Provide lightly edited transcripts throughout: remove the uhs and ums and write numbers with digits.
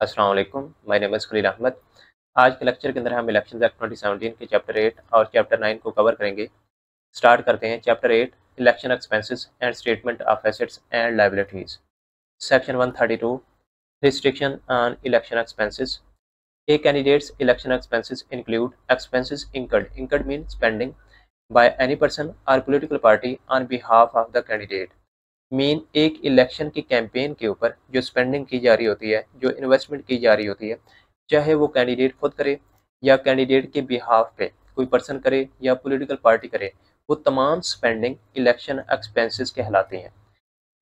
अस्सलाम वालेकुम, my name is Khalil Ahmed. आज के लेक्चर के अंदर हम इलेक्शंस एक्ट 2017 के चैप्टर 8 और चैप्टर 9 को कवर करेंगे। स्टार्ट करते हैं। Chapter 8 election expenses and statement of assets and liabilities. Section 132 restriction on election expenses. A candidate's election expenses include expenses incurred means spending by any person or political party on behalf of the candidate। Main एक election की campaign के ऊपर जो spending की जा रही होती है, जो इन्वेस्टमेंट की जा रही होती है, चाहे वो कैंडिडेट खुद करे या कैंडिडेट के बिहाफ पे कोई पर्सन करे या पॉलिटिकल पार्टी करे, वो तमाम स्पेंडिंग इलेक्शन एक्सपेंसेस कहलाते हैं।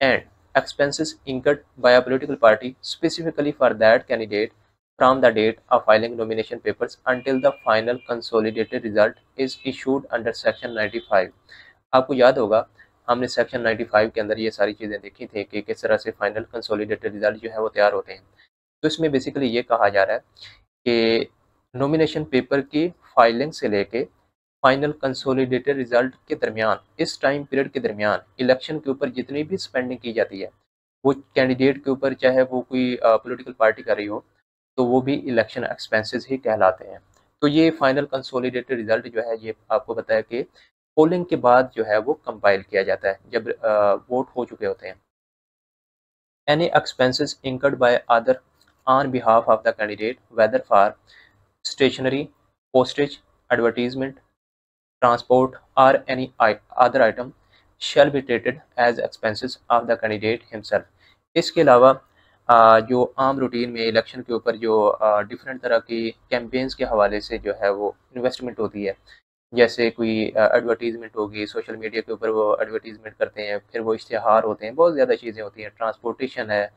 And expenses incurred by a political party specifically for that candidate from the date of filing nomination papers until the final consolidated result is issued under section 95। आपको याद होगा हमने section 95 के अंदर ये सारी चीज़ें देखी थी कि किस तरह से फाइनल कंसोलिडेटेड रिजल्ट जो है वो तैयार होते हैं। तो इसमें बेसिकली ये कहा जा रहा है कि नॉमिनेशन पेपर की फाइलिंग से लेके फाइनल कंसोलिडेटेड रिजल्ट के दरमियान, इस टाइम पीरियड के दरमियान इलेक्शन के ऊपर जितनी भी स्पेंडिंग की जाती है, वो कैंडिडेट के ऊपर चाहे वो कोई पॉलिटिकल पार्टी कर रही हो, तो वो भी इलेक्शन एक्सपेंसेस ही कहलाते हैं। तो ये फाइनल कंसोलिडेटेड रिजल्ट जो है ये आपको बताया कि पोलिंग के बाद जो है वो कंपाइल किया जाता है जब वोट हो चुके होते हैं। Any expenses incurred by other on behalf of the candidate whether for stationery, postage, advertisement, transport or any other item shall be treated as expenses of the candidate himself। इसके अलावा जो आम रूटीन में election के ऊपर जो different तरह की कैंपेन्स के हवाले से जो है वो इन्वेस्टमेंट होती है, जैसे कोई एडवर्टीज़मेंट होगी, सोशल मीडिया के ऊपर वो एडवर्टीज़मेंट करते हैं, फिर वो इश्तिहार होते हैं, बहुत ज़्यादा चीज़ें होती हैं, ट्रांसपोर्टेशन है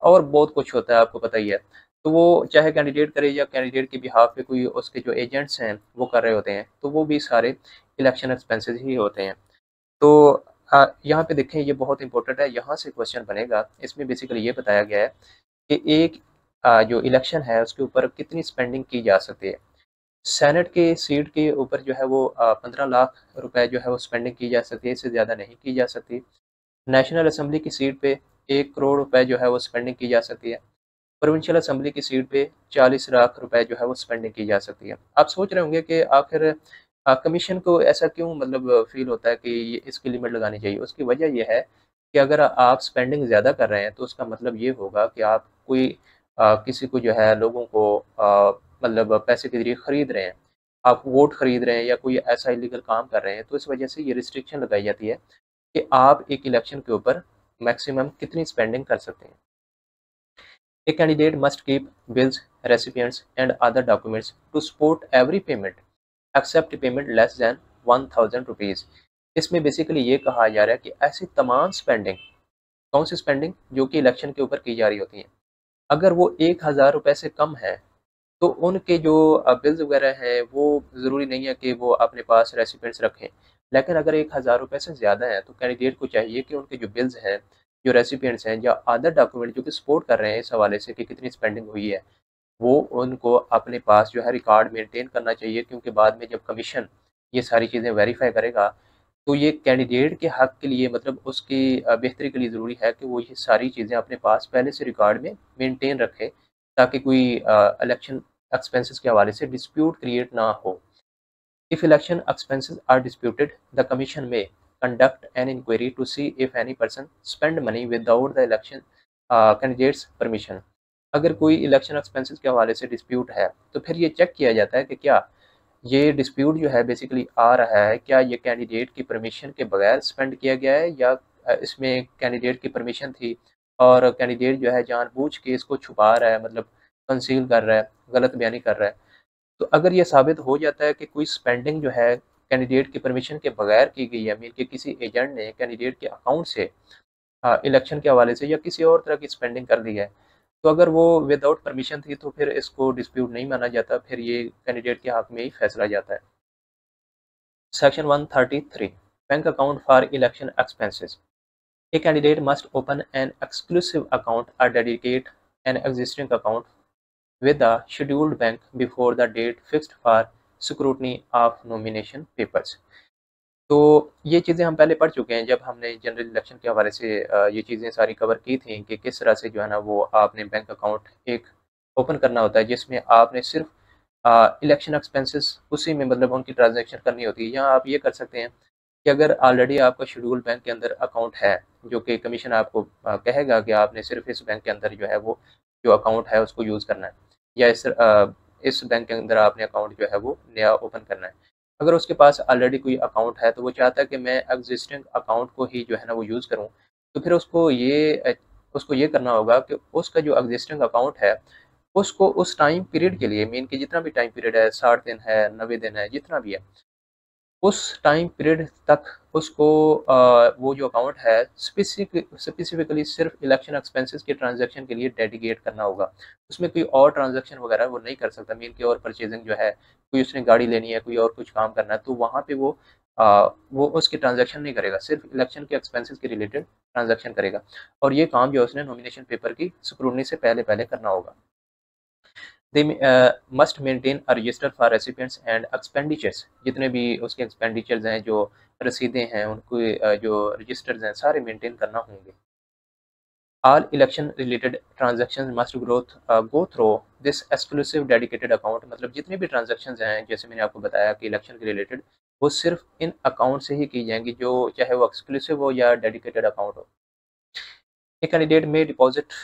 और बहुत कुछ होता है, आपको पता ही है। तो वो चाहे कैंडिडेट करे या कैंडिडेट के बिहाफ़ पे कोई उसके जो एजेंट्स हैं, वो कर रहे होते हैं, तो वो भी सारे इलेक्शन एक्सपेंसेस ही होते हैं। तो यहाँ पे देखें ये बहुत इंपॉर्टेंट है, यहाँ से क्वेश्चन बनेगा। इसमें बेसिकली ये बताया गया है कि एक जो इलेक्शन है उसके ऊपर कितनी स्पेंडिंग की जा सकती है। सेनेट के सीट के ऊपर जो है वो 15 लाख रुपए जो है वो स्पेंडिंग की जा सकती है, इससे ज़्यादा नहीं की जा सकती। नेशनल असेंबली की सीट पे 1 करोड़ रुपए जो है वो स्पेंडिंग की जा सकती है। प्रोविंशियल असेंबली की सीट पे 40 लाख रुपए जो है वो स्पेंडिंग की जा सकती है। आप सोच रहे होंगे कि आखिर कमीशन को ऐसा क्यों मतलब फ़ील होता है कि ये इसकी लिमिट लगानी चाहिए? उसकी वजह ये है कि अगर आप स्पेंडिंग ज़्यादा कर रहे हैं तो उसका मतलब ये होगा कि आप कोई किसी को जो है लोगों को मतलब पैसे के ज़रिए खरीद रहे हैं। आप वोट खरीद रहे हैं या कोई ऐसा इलीगल काम कर रहे हैं, तो इस वजह से ये रिस्ट्रिक्शन लगाई जाती है कि आप एक इलेक्शन के ऊपर मैक्सिमम कितनी स्पेंडिंग कर सकते हैं। A candidate must keep bills, recipients, and other documents to support every payment except payment less than 1000 rupees. इसमें बेसिकली ये कहा जा रहा है कि ऐसी तमाम स्पेंडिंग, कौन सी स्पेंडिंग जो कि इलेक्शन के ऊपर की जा रही होती हैं, अगर वो 1000 रुपये से कम है तो उनके जो बिल्स वगैरह हैं वो ज़रूरी नहीं है कि वो अपने पास रेसिपिएंट्स रखें। लेकिन अगर 1000 रुपये से ज़्यादा है तो कैंडिडेट को चाहिए कि उनके जो बिल्स हैं, जो रेसिपिएंट्स हैं या अदर डॉक्यूमेंट जो कि सपोर्ट कर रहे हैं इस हवाले से कि कितनी स्पेंडिंग हुई है, वो उनको अपने पास जो है रिकॉर्ड मेंटेन करना चाहिए, क्योंकि बाद में जब कमीशन ये सारी चीज़ें वेरीफ़ाई करेगा, तो ये कैंडिडेट के हक़ के लिए मतलब उसकी बेहतरी के लिए ज़रूरी है कि वो ये सारी चीज़ें अपने पास पहले से रिकॉर्ड में मेंटेन रखे, ताकि कोई इलेक्शन एक्सपेंसेस के हवाले से डिस्प्यूट क्रिएट ना हो। If election expenses are disputed, the commission may conduct an inquiry to see if any person spent money without the election candidate's permission। अगर कोई इलेक्शन एक्सपेंसेस के हवाले से डिस्प्यूट है, तो फिर ये चेक किया जाता है कि क्या ये डिस्प्यूट जो है बेसिकली आ रहा है, क्या ये कैंडिडेट की परमिशन के बगैर स्पेंड किया गया है या इसमें कैंडिडेट की परमिशन थी और कैंडिडेट जो है जानबूझ के इसको छुपा रहा है, मतलब कंसील कर रहा है, गलत बयानी कर रहा है। तो अगर ये साबित हो जाता है कि कोई स्पेंडिंग जो है कैंडिडेट की परमिशन के बगैर की गई है, मीन कि किसी एजेंट ने कैंडिडेट के अकाउंट से इलेक्शन के हवाले से या किसी और तरह की स्पेंडिंग कर दी है, तो अगर वो विदाउट परमिशन थी तो फिर इसको डिस्प्यूट नहीं माना जाता, फिर ये कैंडिडेट के हक में ही फैसला जाता है। Section 133 bank account for election expenses. A candidate must open an exclusive account or dedicate an existing account with a scheduled bank before the date fixed for scrutiny of nomination papers। तो ये चीज़ें हम पहले पढ़ चुके हैं जब हमने जनरल इलेक्शन के हवाले से ये चीज़ें सारी कवर की थी कि किस तरह से जो है ना वो आपने बैंक अकाउंट एक ओपन करना होता है, जिसमें आपने सिर्फ इलेक्शन एक्सपेंसेस उसी में मतलब उनकी ट्रांजैक्शन करनी होती है। यहाँ आप ये कर सकते हैं कि अगर ऑलरेडी आपका शेड्यूल बैंक के अंदर अकाउंट है, जो कि कमीशन आपको कहेगा कि आपने सिर्फ इस बैंक के अंदर जो है वो जो अकाउंट है उसको यूज़ करना है, या इस बैंक के अंदर आपने अकाउंट जो है वो नया ओपन करना है। अगर उसके पास ऑलरेडी कोई अकाउंट है तो वो चाहता है कि मैं एग्जिस्टिंग अकाउंट को ही जो है ना वो यूज़ करूँ, तो फिर उसको ये करना होगा कि उसका जो एग्जिस्टिंग अकाउंट है उसको उस टाइम पीरियड के लिए, मीन कि जितना भी टाइम पीरियड है, 60 दिन है, 90 दिन है, जितना भी है, उस टाइम पीरियड तक उसको वो जो अकाउंट है स्पेसिफिकली सिर्फ इलेक्शन एक्सपेंसेस के ट्रांजैक्शन के लिए डेडिकेट करना होगा। उसमें कोई और ट्रांजैक्शन वगैरह वो नहीं कर सकता, मीन की और परचेजिंग जो है, कोई उसने गाड़ी लेनी है, कोई और कुछ काम करना है, तो वहाँ पे वो उसकी ट्रांजैक्शन नहीं करेगा, सिर्फ इलेक्शन के एक्सपेंसेस के रिलेटेड ट्रांजैक्शन करेगा। और ये काम जो है उसने नॉमिनेशन पेपर की स्क्रूटनी से पहले करना होगा। They must maintain a resistor for recipients and expenditures, जितने भी उसके एक्सपेंडिचर्स हैं, जो रसीदें हैं, उनको जो रजिस्टर्स हैं सारे मेंटेन करना होंगे। All election related transactions must go through this exclusive dedicated account, मतलब जितने भी ट्रांजैक्शंस हैं, जैसे मैंने आपको बताया कि इलेक्शन के रिलेटेड, वो सिर्फ इन अकाउंट से ही की जाएंगी, जो चाहे वो एक्सक्लूसिव हो या डेडिकेटेड अकाउंट हो। A candidate may deposit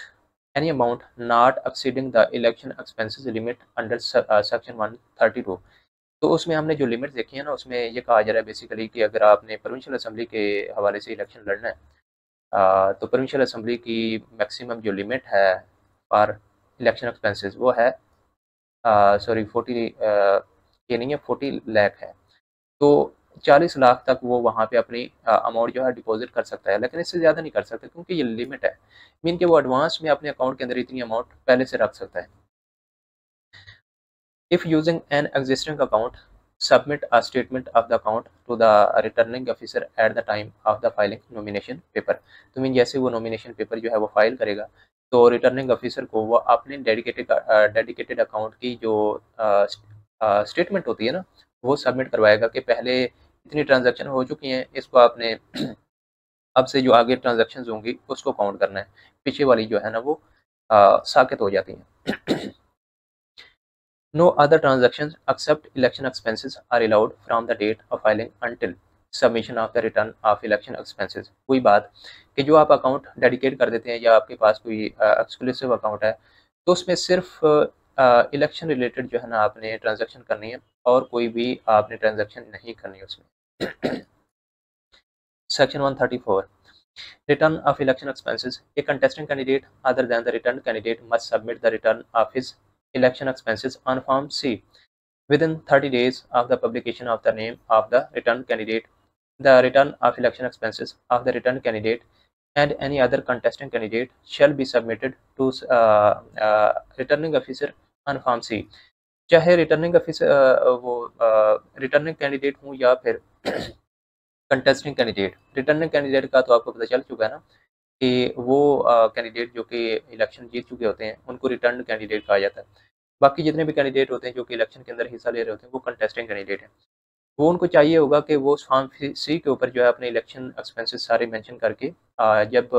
any amount not exceeding the election expenses limit under section 132। तो उसमें हमने जो लिमिट देखी है ना, उसमें ये कहा जा रहा है बेसिकली कि अगर आपने प्रोविंशियल असेंबली के हवाले से इलेक्शन लड़ना है, तो प्रोविंशियल असेंबली की मैक्सिमम जो लिमिट है फॉर इलेक्शन एक्सपेंसेस वो है सॉरी 40 ये नहीं है, 40 लाख है। तो 40 लाख तक वो वहाँ पे अपनी अमाउंट जो है डिपॉजिट कर सकता है, लेकिन इससे ज़्यादा नहीं कर सकता क्योंकि ये लिमिट है। मीन कि वो एडवांस में अपने अकाउंट के अंदर इतनी अमाउंट पहले से रख सकता है। If using an existing account, submit a statement of the account to the returning officer at the time of the filing nomination paper. तो मीन जैसे वो नॉमिनेशन पेपर जो है वो फाइल करेगा, तो रिटर्निंग ऑफिसर को वो अपने डेडिकेटेड अकाउंट की जो स्टेटमेंट होती है ना, वो सबमिट करवाएगा कि पहले इतनी ट्रांजैक्शन हो चुकी हैं, इसको आपने अब से जो आगे ट्रांजैक्शंस होंगी उसको काउंट करना है, पीछे वाली जो है ना वो साकित हो जाती हैं। No other transactions except election expenses are allowed from the date of filing until submission of the return of election expenses. वही बात कि जो आप अकाउंट डेडिकेट कर देते हैं या आपके पास कोई एक्सक्लूसिव अकाउंट है, तो उसमें सिर्फ इलेक्शन रिलेटेड जो है ना आपने ट्रांजैक्शन करनी है, और कोई भी आपने ट्रांजैक्शन नहीं करनी है उसमें। Section 134, return of election expenses. A contesting candidate other than the returned candidate must submit the return of his election expenses on Form C within 30 days of the publication of the name of the returned candidate. The return of election expenses of the returned candidate and any other contesting candidate shall be submitted to returning officer on Form C. चाहे returning officer वो returning candidate हूँ या फिर contesting candidate. Returning candidate का तो आपको पता चल चुका है ना कि वो कैंडिडेट जो कि इलेक्शन जीत चुके होते हैं उनको रिटर्न कैंडिडेट कहा जाता है। बाकी जितने भी कैंडिडेट होते हैं जो कि इलेक्शन के अंदर हिस्सा ले रहे होते हैं वो कंटेस्टिंग कैंडिडेट हैं। वो उनको चाहिए होगा कि वो फॉर्म सी के ऊपर जो है अपने इलेक्शन एक्सपेंसेस सारे मेंशन करके जब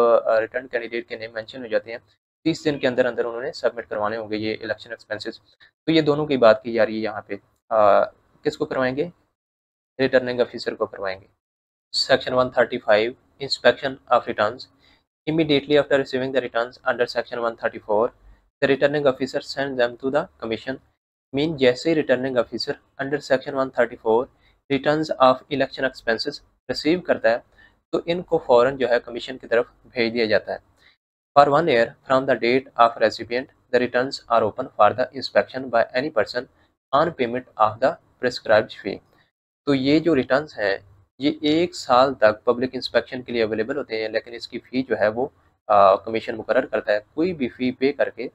रिटर्न कैंडिडेट के नेम मेंशन हो जाते हैं 30 दिन के अंदर अंदर उन्होंने सबमिट करवाने होंगे ये इलेक्शन एक्सपेंसेस। तो ये दोनों की बात की जा रही है यहाँ पे। किसको करवाएंगे? रिटर्निंग ऑफिसर को करवाएंगे। Section 135, Inspection of Returns. Immediately after receiving the returns under Section 134, the returning officer sends them to the Commission. Mean जैसे returning officer under section 134 returns of election expenses receive करता है, तो इनको फ़ौरन जो है कमीशन की तरफ भेज दिया जाता है। For 1 year from the date of recipient the returns are open for the inspection by any person on payment of the prescribed fee. तो ये जो रिटर्न्स हैं ये 1 साल तक पब्लिक इंस्पेक्शन के लिए अवेलेबल होते हैं, लेकिन इसकी फ़ी जो है वो कमीशन मुकर्रर करता है। कोई भी फ़ी पे करके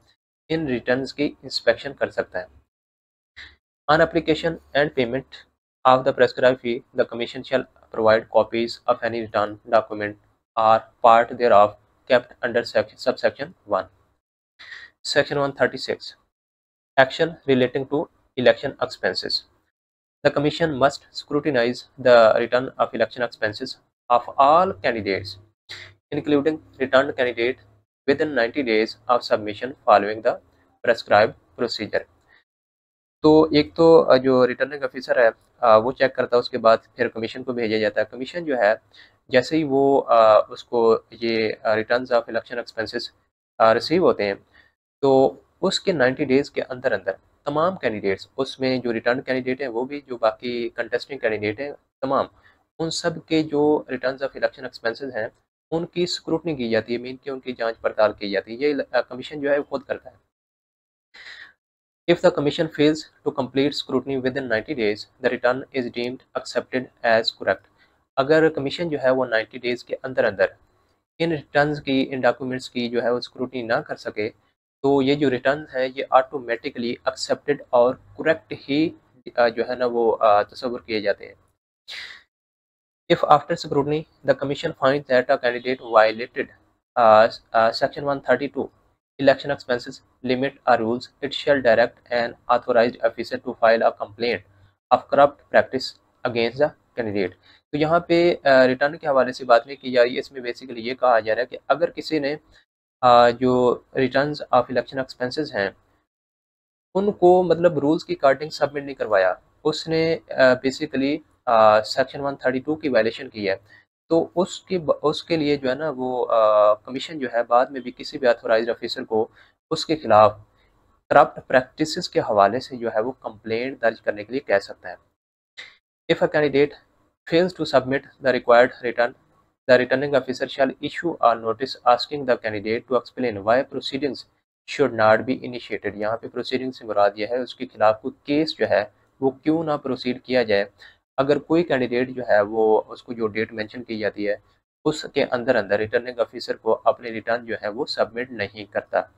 इन रिटर्न्स की इंस्पेक्शन कर सकता है। On application and payment of the prescribe fee the commission shall provide copies of any return document or part thereof kept under subsection 1। Section 136, action relating to election expenses. The Commission must scrutinize the return of election expenses of all candidates, including returned candidate, within 90 days of submission following the prescribed procedure. तो एक तो जो returning officer है वो check करता है, उसके बाद फिर कमीशन को भेजा जाता है। कमीशन जो है जैसे ही वो उसको ये returns of election expenses receive होते हैं, तो उसके 90 डेज़ के अंदर अंदर तमाम कैंडिडेट्स, उसमें जो रिटर्न कैंडिडेट हैं वो भी, जो बाकी कंटेस्टिंग कैंडिडेट हैं तमाम, उन सब के जो रिटर्न्स ऑफ इलेक्शन एक्सपेंसेस हैं उनकी स्क्रूटनी की जाती है, मीन कि उनकी जांच पड़ताल की जाती है। ये कमीशन जो है वो खुद करता है। If the Commission fails to complete scrutiny within 90 days, the return is deemed accepted as correct. अगर कमीशन जो है वो 90 डेज़ के अंदर अंदर इन रिटर्न्स की, इन डॉक्यूमेंट्स की जो है वो स्क्रूटनी ना कर सके, तो ये जो रिटर्न है ये ऑटोमेटिकली एक्सेप्टेड और करेक्ट ही जो है ना वो तस्वुर किए जाते हैं। If after scrutiny the Commission finds that a candidate violated Section 132 election expenses limit or rules, it shall direct an authorized officer to file a complaint of corrupt practice against the candidate। तो यहाँ पे return के हवाले से बात नहीं की जा रही है, इसमें बेसिकली ये कहा जा रहा है कि अगर किसी ने जो रिटर्न्स ऑफ इलेक्शन एक्सपेंसेस हैं उनको मतलब रूल्स की अकॉर्डिंग सबमिट नहीं करवाया, उसने बेसिकली सेक्शन 132 की वायलेशन की है, तो उसके लिए जो है ना वो कमीशन जो है बाद में भी किसी भी ऑथोराइज्ड ऑफिसर को उसके खिलाफ करप्ट प्रैक्टिसेस के हवाले से जो है वो कंप्लेंट दर्ज करने के लिए कह सकता है। If a candidate fails to submit the required return, the returning officer shall issue a notice asking the candidate to explain why proceedings should not be initiated। यहाँ पे proceedings से मुराद यह है उसके खिलाफ कोई केस जो है वो क्यों ना प्रोसीड किया जाए। अगर कोई कैंडिडेट जो है वो उसको जो डेट मेंशन की जाती है उसके अंदर अंदर रिटर्निंग ऑफिसर को अपने रिटर्न जो है वो सबमिट नहीं करता।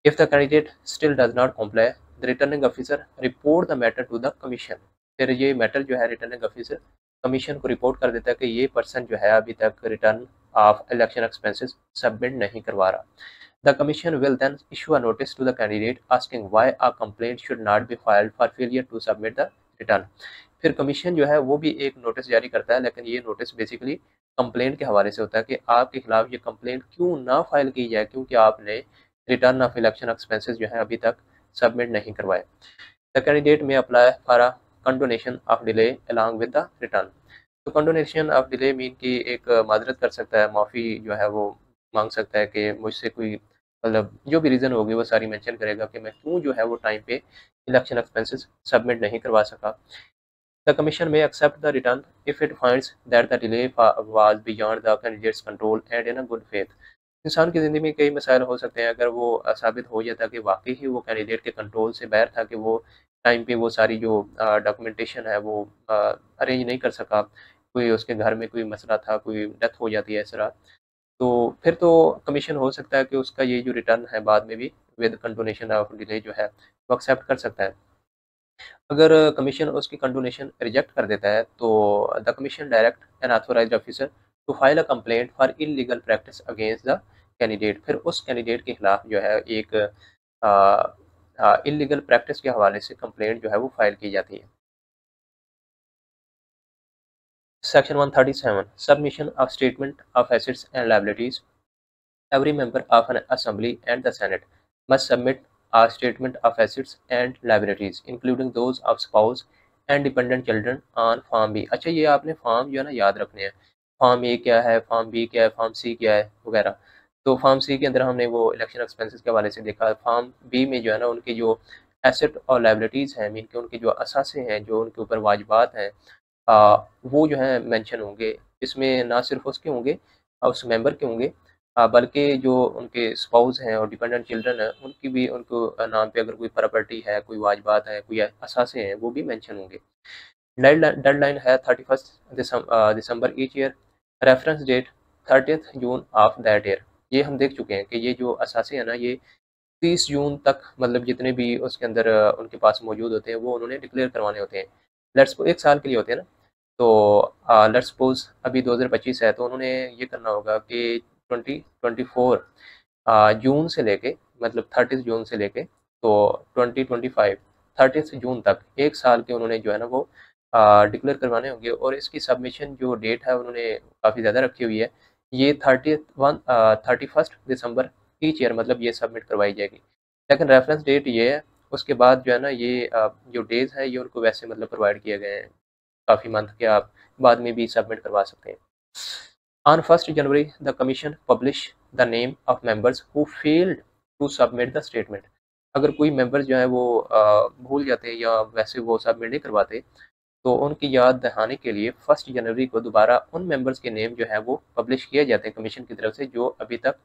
If the candidate still does not comply, the returning officer report the matter to the commission। फिर ये मैटर जो है रिटर्निंग ऑफिसर कमीशन को रिपोर्ट कर देता है कि ये पर्सन जो है अभी तक return of election expenses submit नहीं करवा रहा। The commission will then issue a notice to the candidate asking why a complaint should not be filed for failure to submit the return। फिर कमीशन जो है वो भी एक नोटिस जारी करता है, लेकिन ये नोटिस बेसिकली कंप्लेंट के हवाले से होता है कि आपके खिलाफ ये कंप्लेंट क्यों ना फाइल की जाए, क्योंकि आपने रिटर्न ऑफ इलेक्शन एक्सपेंसेस जो है अभी तक सबमिट नहीं करवाए। द कैंडिडेट में apply for a condonation of delay along with the return. तो कंडोनेशन ऑफ डिले मीन की एक माजरत कर सकता है, माफ़ी जो है वो मांग सकता है कि मुझसे कोई मतलब जो भी रीज़न होगी वो सारी मेंशन करेगा कि मैं क्यों जो है वो टाइम पे इलेक्शन एक्सपेंसेस सबमिट नहीं करवा सका। The Commission may accept the return if it finds that the delay was beyond the candidate's control and in a good faith। इंसान की ज़िंदगी में कई मसाइल हो सकते हैं, अगर वो साबित हो जाता कि वाकई ही वो कैंडिडेट के कंट्रोल से बाहर था, कि वो टाइम पे वो सारी जो डॉक्यूमेंटेशन है वो अरेंज नहीं कर सका, कोई उसके घर में कोई मसला था, कोई डेथ हो जाती है इस तरह, तो फिर तो कमीशन हो सकता है कि उसका ये जो रिटर्न है बाद में भी विद कंडोनेशन ऑफ डिले जो है वो एक्सेप्ट कर सकता है। अगर कमीशन उसकी कंडोनेशन रिजेक्ट कर देता है तो the commission direct an authorised officer to file a complaint for illegal practice against the candidate. फिर उस कैंडिडेट के खिलाफ जो है एक इलीगल प्रैक्टिस के हवाले से कंप्लेंट जो है वो फाइल की जाती है। Section 137 submission of statement of assets and liabilities. Every member of an assembly and the Senate must submit a statement of assets and liabilities, including those of spouse and dependent children on Form B। अच्छा, ये आपने form जो है ना याद रखने हैं, form ए क्या है, फॉर्म बी क्या है, फॉर्म सी क्या है वगैरह। तो फॉर्म सी के अंदर हमने वो इलेक्शन एक्सपेंसेस के हवाले से देखा, फॉर्म बी में जो है ना उनकी जो एसेट और लाइबिलिटीज़ हैं, मीन के उनके जो असासे हैं, जो उनके ऊपर वाजिबात हैं, वो जो है मेंशन होंगे। इसमें ना सिर्फ उसके होंगे, उस मेंबर के होंगे, बल्कि जो उनके स्पाउस हैं और डिपेंडेंट चिल्ड्रन हैं उनकी भी, उनको नाम पे अगर कोई प्रॉपर्टी है, कोई वाजिबात है, कोई असासे हैं, वो भी मेंशन होंगे। डेडलाइन है 31 December each year, reference date 30 June of that year. ये हम देख चुके हैं कि ये जो असासे हैं ना ये 30 जून तक, मतलब जितने भी उसके अंदर उनके पास मौजूद होते हैं वो उन्होंने डिक्लेयर करवाने होते हैं। लेट्स एक साल के लिए होते हैं ना, तो लेट्स सपोज अभी 2025 है, तो उन्होंने ये करना होगा कि 2024 जून से लेके, मतलब 30 जून से लेके तो 2025 30 जून तक एक साल के उन्होंने जो है ना वो डिक्लेयर करवाने होंगे। और इसकी सबमिशन जो डेट है उन्होंने काफ़ी ज़्यादा रखी हुई है, ये 31 दिसंबर ईच ईयर, मतलब ये सबमिट करवाई जाएगी। लेकिन रेफरेंस डेट ये है, उसके बाद जो है ना ये जो डेज़ हैं ये उनको वैसे मतलब प्रोवाइड किए गए हैं काफ़ी मंथ के, आप बाद में भी सबमिट करवा सकते हैं। On 1st January the commission publish the name of members who failed to submit the statement. अगर कोई मेंबर जो है वो भूल जाते हैं या वैसे वो सबमिट नहीं करवाते, तो उनकी याद दहाने के लिए 1 जनवरी को दोबारा उन मेंबर्स के नेम जो है वो पब्लिश किए जाते हैं कमीशन की तरफ से, जो अभी तक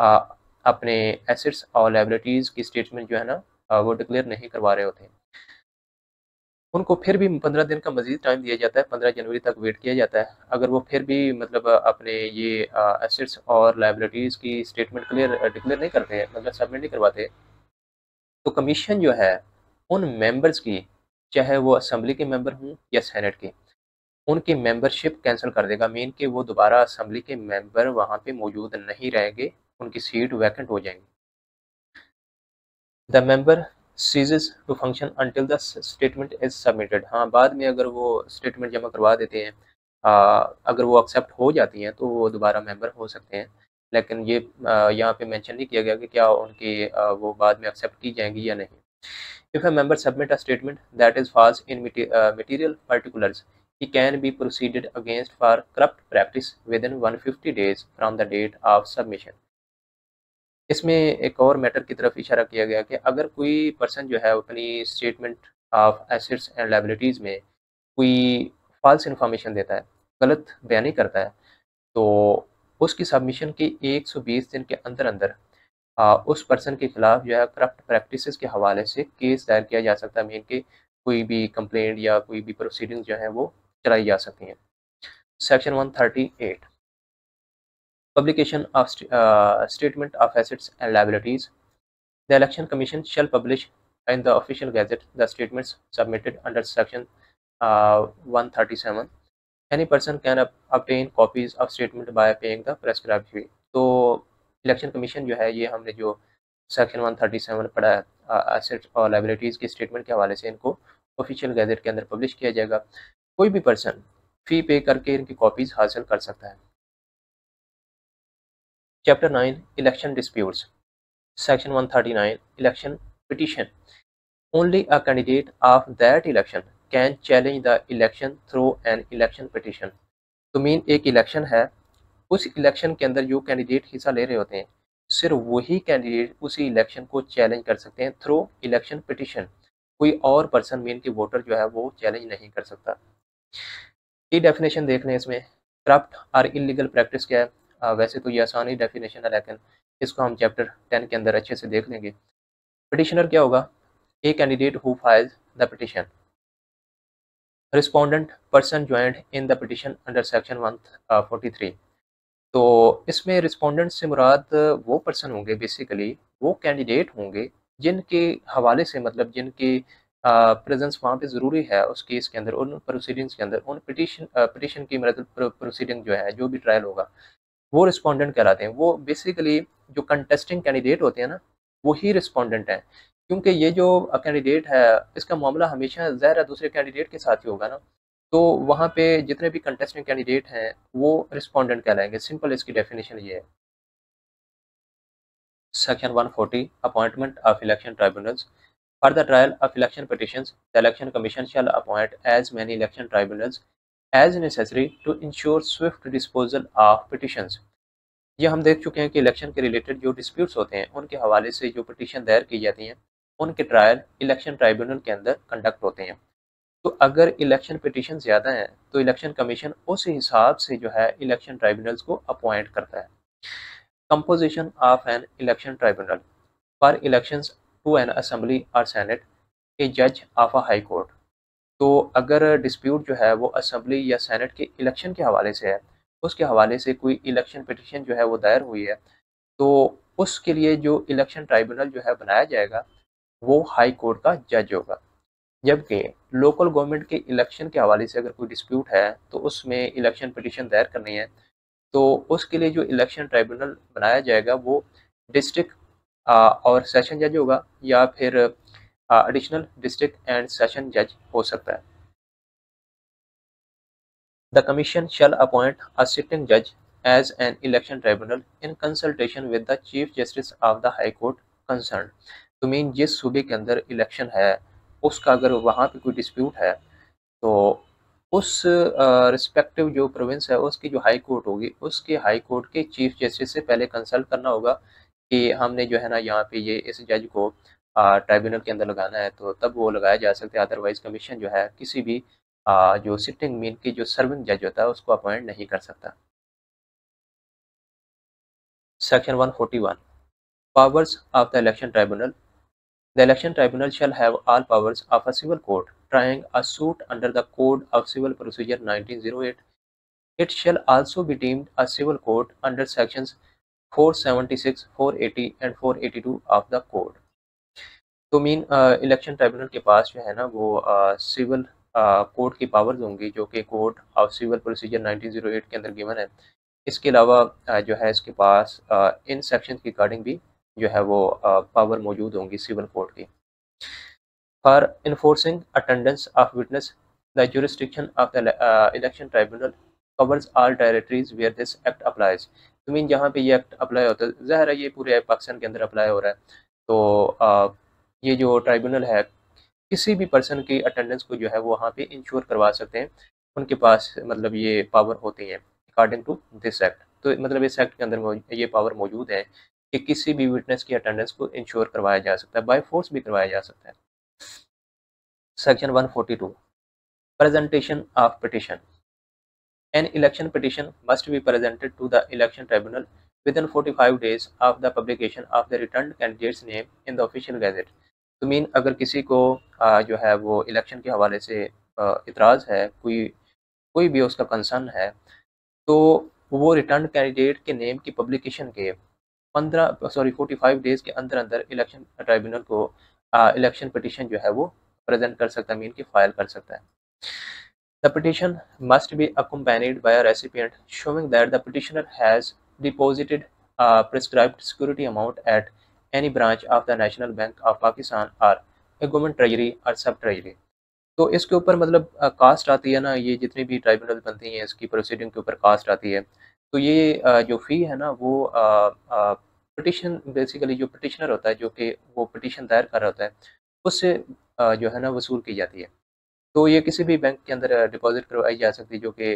आ, अपने एसेट्स और लायबिलिटीज़ की स्टेटमेंट जो है ना वो डिक्लेयर नहीं करवा रहे होते हैं। उनको फिर भी 15 दिन का मज़ीद टाइम दिया जाता है, 15 जनवरी तक वेट किया जाता है। अगर वो फिर भी मतलब अपने ये एसेट्स और लायबिलिटीज़ की स्टेटमेंट डिक्लेयर नहीं करते हैं, मतलब सबमिट नहीं करवाते, तो कमीशन जो है उन मेंबर्स की, चाहे वो असेंबली के मेंबर हों या सेनेट के, उनकी मेंबरशिप कैंसिल कर देगा। मीन कि वो दोबारा असेंबली के मेंबर वहाँ पे मौजूद नहीं रहेंगे, उनकी सीट वैकेंट हो जाएंगी। The member ceases to function until the statement is submitted. हाँ, बाद में अगर वो स्टेटमेंट जमा करवा देते हैं, अगर वो एक्सेप्ट हो जाती हैं तो वो दोबारा मेंबर हो सकते हैं। लेकिन ये यहाँ पे मेंशन नहीं किया गया कि क्या उनकी वो बाद में एक्सेप्ट की जाएंगी या नहीं। If a member submit a statement that is false in material particulars, he can be proceeded against for corrupt practice within 150 days from the date of submission. इसमें एक और मैटर की तरफ इशारा किया गया कि अगर कोई पर्सन जो है अपनी statement of assets and liabilities में कोई फॉल्स इन्फॉर्मेशन देता है, गलत बयानी करता है, तो उसकी सबमिशन के 120 दिन के अंदर अंदर उस पर्सन के खिलाफ जो है करप्ट प्रैक्टिसेस के हवाले से केस दायर किया जा सकता है। मीन कि कोई भी कंप्लेंट या कोई भी प्रोसीडिंग जो है वो चलाई जा सकती हैं। Section 138 publication of statement of assets and liabilities. The election commission shell publish in the official gazette the statements submitted under section 137. Any person can obtain copies of statement by paying the prescribed fee. तो election commission जो है ये हमने जो section 137 पढ़ा है asset और liabilities की स्टेटमेंट के हवाले से, इनको ऑफिशियल गैजेट के अंदर पब्लिश किया जाएगा। कोई भी पर्सन फ़ी पे करके इनकी कॉपीज़ हासिल कर सकता है। Chapter 9 election disputes. Section 139 election petition. Only a candidate of that election can challenge the election through an election petition. तो मीन एक इलेक्शन है, उस इलेक्शन के अंदर जो कैंडिडेट हिस्सा ले रहे होते हैं, सिर्फ वही कैंडिडेट उसी इलेक्शन को चैलेंज कर सकते हैं थ्रू इलेक्शन पिटीशन। कोई और पर्सन मीन की वोटर जो है वो चैलेंज नहीं कर सकता। की डेफिनेशन देख लें इसमें। करप्ट और इलीगल प्रैक्टिस क्या है? वैसे तो ये आसान ही डेफिनेशन है, लेकिन इसको हम चैप्टर 10 के अंदर अच्छे से देख लेंगे। पिटिशनर क्या होगा? A candidate who files the petition. Respondent person joint in the petition under section 143। तो इसमें रिस्पोंडेंट से मुराद वो पर्सन होंगे, बेसिकली वो कैंडिडेट होंगे जिनके हवाले से, मतलब जिनकी प्रेजेंस वहाँ पे ज़रूरी है उस केस के अंदर, उन प्रोसीडिंग्स के अंदर, उन पिटिशन की मतलब प्रोसीडिंग जो है, जो भी ट्रायल होगा, वो रिस्पोंडेंट कहलाते हैं। वो बेसिकली जो कंटेस्टिंग कैंडिडेट होते हैं ना, वही रिस्पोंडेंट हैं। क्योंकि ये जो कैंडिडेट है, इसका मामला हमेशा ज़ाहिर है दूसरे कैंडिडेट के साथ ही होगा ना, तो वहाँ पे जितने भी कंटेस्टिंग कैंडिडेट हैं वो रिस्पोंडेंट कहलाएंगे। सिंपल इसकी डेफिनेशन ये है। Section 140 appointment of election tribunals. For the trial of election petitions the election commission shall appoint as many election tribunals as necessary to ensure swift disposal of petitions. ये हम देख चुके हैं कि इलेक्शन के रिलेटेड जो डिस्प्यूट्स होते हैं उनके हवाले से जो पिटिशन दायर की जाती हैं, उनके ट्रायल इलेक्शन ट्राइब्यूनल के अंदर कंडक्ट होते हैं। तो अगर इलेक्शन पिटिशन ज़्यादा हैं तो इलेक्शन कमीशन उस हिसाब से जो है इलेक्शन ट्राइब्यूनल्स को अपॉइंट करता है। Composition of an election tribunal. For elections to an assembly और सेनेट ए जज ऑफ अ हाई कोर्ट। तो अगर डिस्प्यूट जो है वो असेंबली या सेनेट के इलेक्शन के हवाले से है, उसके हवाले से कोई इलेक्शन पिटिशन जो है वो दायर हुई है, तो उसके लिए जो इलेक्शन ट्राइब्यूनल जो है बनाया जाएगा वो हाई कोर्ट का जज होगा। जबकि लोकल गवर्नमेंट के इलेक्शन के हवाले से अगर कोई डिस्प्यूट है तो उसमें इलेक्शन पिटिशन दायर करनी है, तो उसके लिए जो इलेक्शन ट्राइब्यूनल बनाया जाएगा वो डिस्ट्रिक्ट और सेशन जज होगा, या फिर एडिशनल डिस्ट्रिक्ट एंड सेशन जज हो सकता है। The commission shall appoint a sitting जज as an election tribunal in consultation with the chief justice of the high court concern. तो मीन जिस सूबे के अंदर इलेक्शन है उसका अगर वहाँ पे कोई डिस्प्यूट है तो उस रिस्पेक्टिव जो प्रोविंस है उसकी जो हाई कोर्ट होगी उसके हाई कोर्ट के चीफ जस्टिस से पहले कंसल्ट करना होगा कि हमने जो है ना यहाँ पे ये इस जज को ट्राइब्यूनल के अंदर लगाना है, तो तब वो लगाया जा सकता है। अदरवाइज कमीशन जो है किसी भी जो सिटिंग मीन की जो सर्विंग जज होता है उसको अपॉइंट नहीं कर सकता। Section 141 powers of the election tribunal. The election tribunal shall have all powers of a civil court trying a suit under the Code of Civil Procedure 1908. It shall also be deemed a civil court under sections 476, 480 and 482 of the Code. तो mean election tribunal के पास जो है ना वो civil court की powers होंगी जो कि कोड ऑफ सिविल प्रोसीजर 1908 के अंदर गिवन है। इसके अलावा जो है इसके पास इन सेक्शन के अकॉर्डिंग भी जो है वो पावर मौजूद होंगी सिविल कोर्ट की। For enforcing attendance of witness, the jurisdiction of the election tribunal covers all territories where this act applies. तो मीन जहाँ पे ये एक्ट अप्लाई होता है ज़ाहिर है ये पूरे पाकिस्तान के अंदर अप्लाई हो रहा है, तो ये जो ट्राइब्यूनल है किसी भी पर्सन की अटेंडेंस को जो है वो वहाँ पे इंश्योर करवा सकते हैं, उनके पास मतलब ये पावर होती है अकॉर्डिंग टू दिस एक्ट। तो मतलब इस एक्ट के अंदर ये पावर मौजूद है कि किसी भी विटनेस की अटेंडेंस को इंश्योर करवाया जा सकता है, बाय फोर्स भी करवाया जा सकता है। Section 142 Presentation of petition. An election petition must be presented to the election tribunal within 45 days of the publication of the returned candidate's name in the official gazette. तो मीन अगर किसी को जो है वो इलेक्शन के हवाले से इतराज़ है, कोई भी उसका कंसर्न है, तो वो रिटर्न कैंडिडेट के नेम की पब्लिकेशन के 45 डेज़ के अंदर अंदर इलेक्शन ट्राइब्यूनल को इलेक्शन पिटीशन जो है वो प्रेजेंट कर सकता है, मीन की फाइल कर सकता है। The petition must be accompanied by a recipient showing that the petitioner has deposited a prescribed security amount at any branch of the National Bank of Pakistan or a government treasury or sub treasury. तो इसके ऊपर मतलब cast आती है ना, ये जितनी भी ट्राइब्यूनल बनती हैं इसकी प्रोसीडिंग के ऊपर कास्ट आती है, तो ये जो फ़ी है ना वो पिटिशन बेसिकली जो पिटिशनर होता है जो कि वो पिटिशन दायर कर रहा होता है उससे जो है ना वसूल की जाती है। तो ये किसी भी बैंक के अंदर डिपॉजिट करवाई जा सकती है जो कि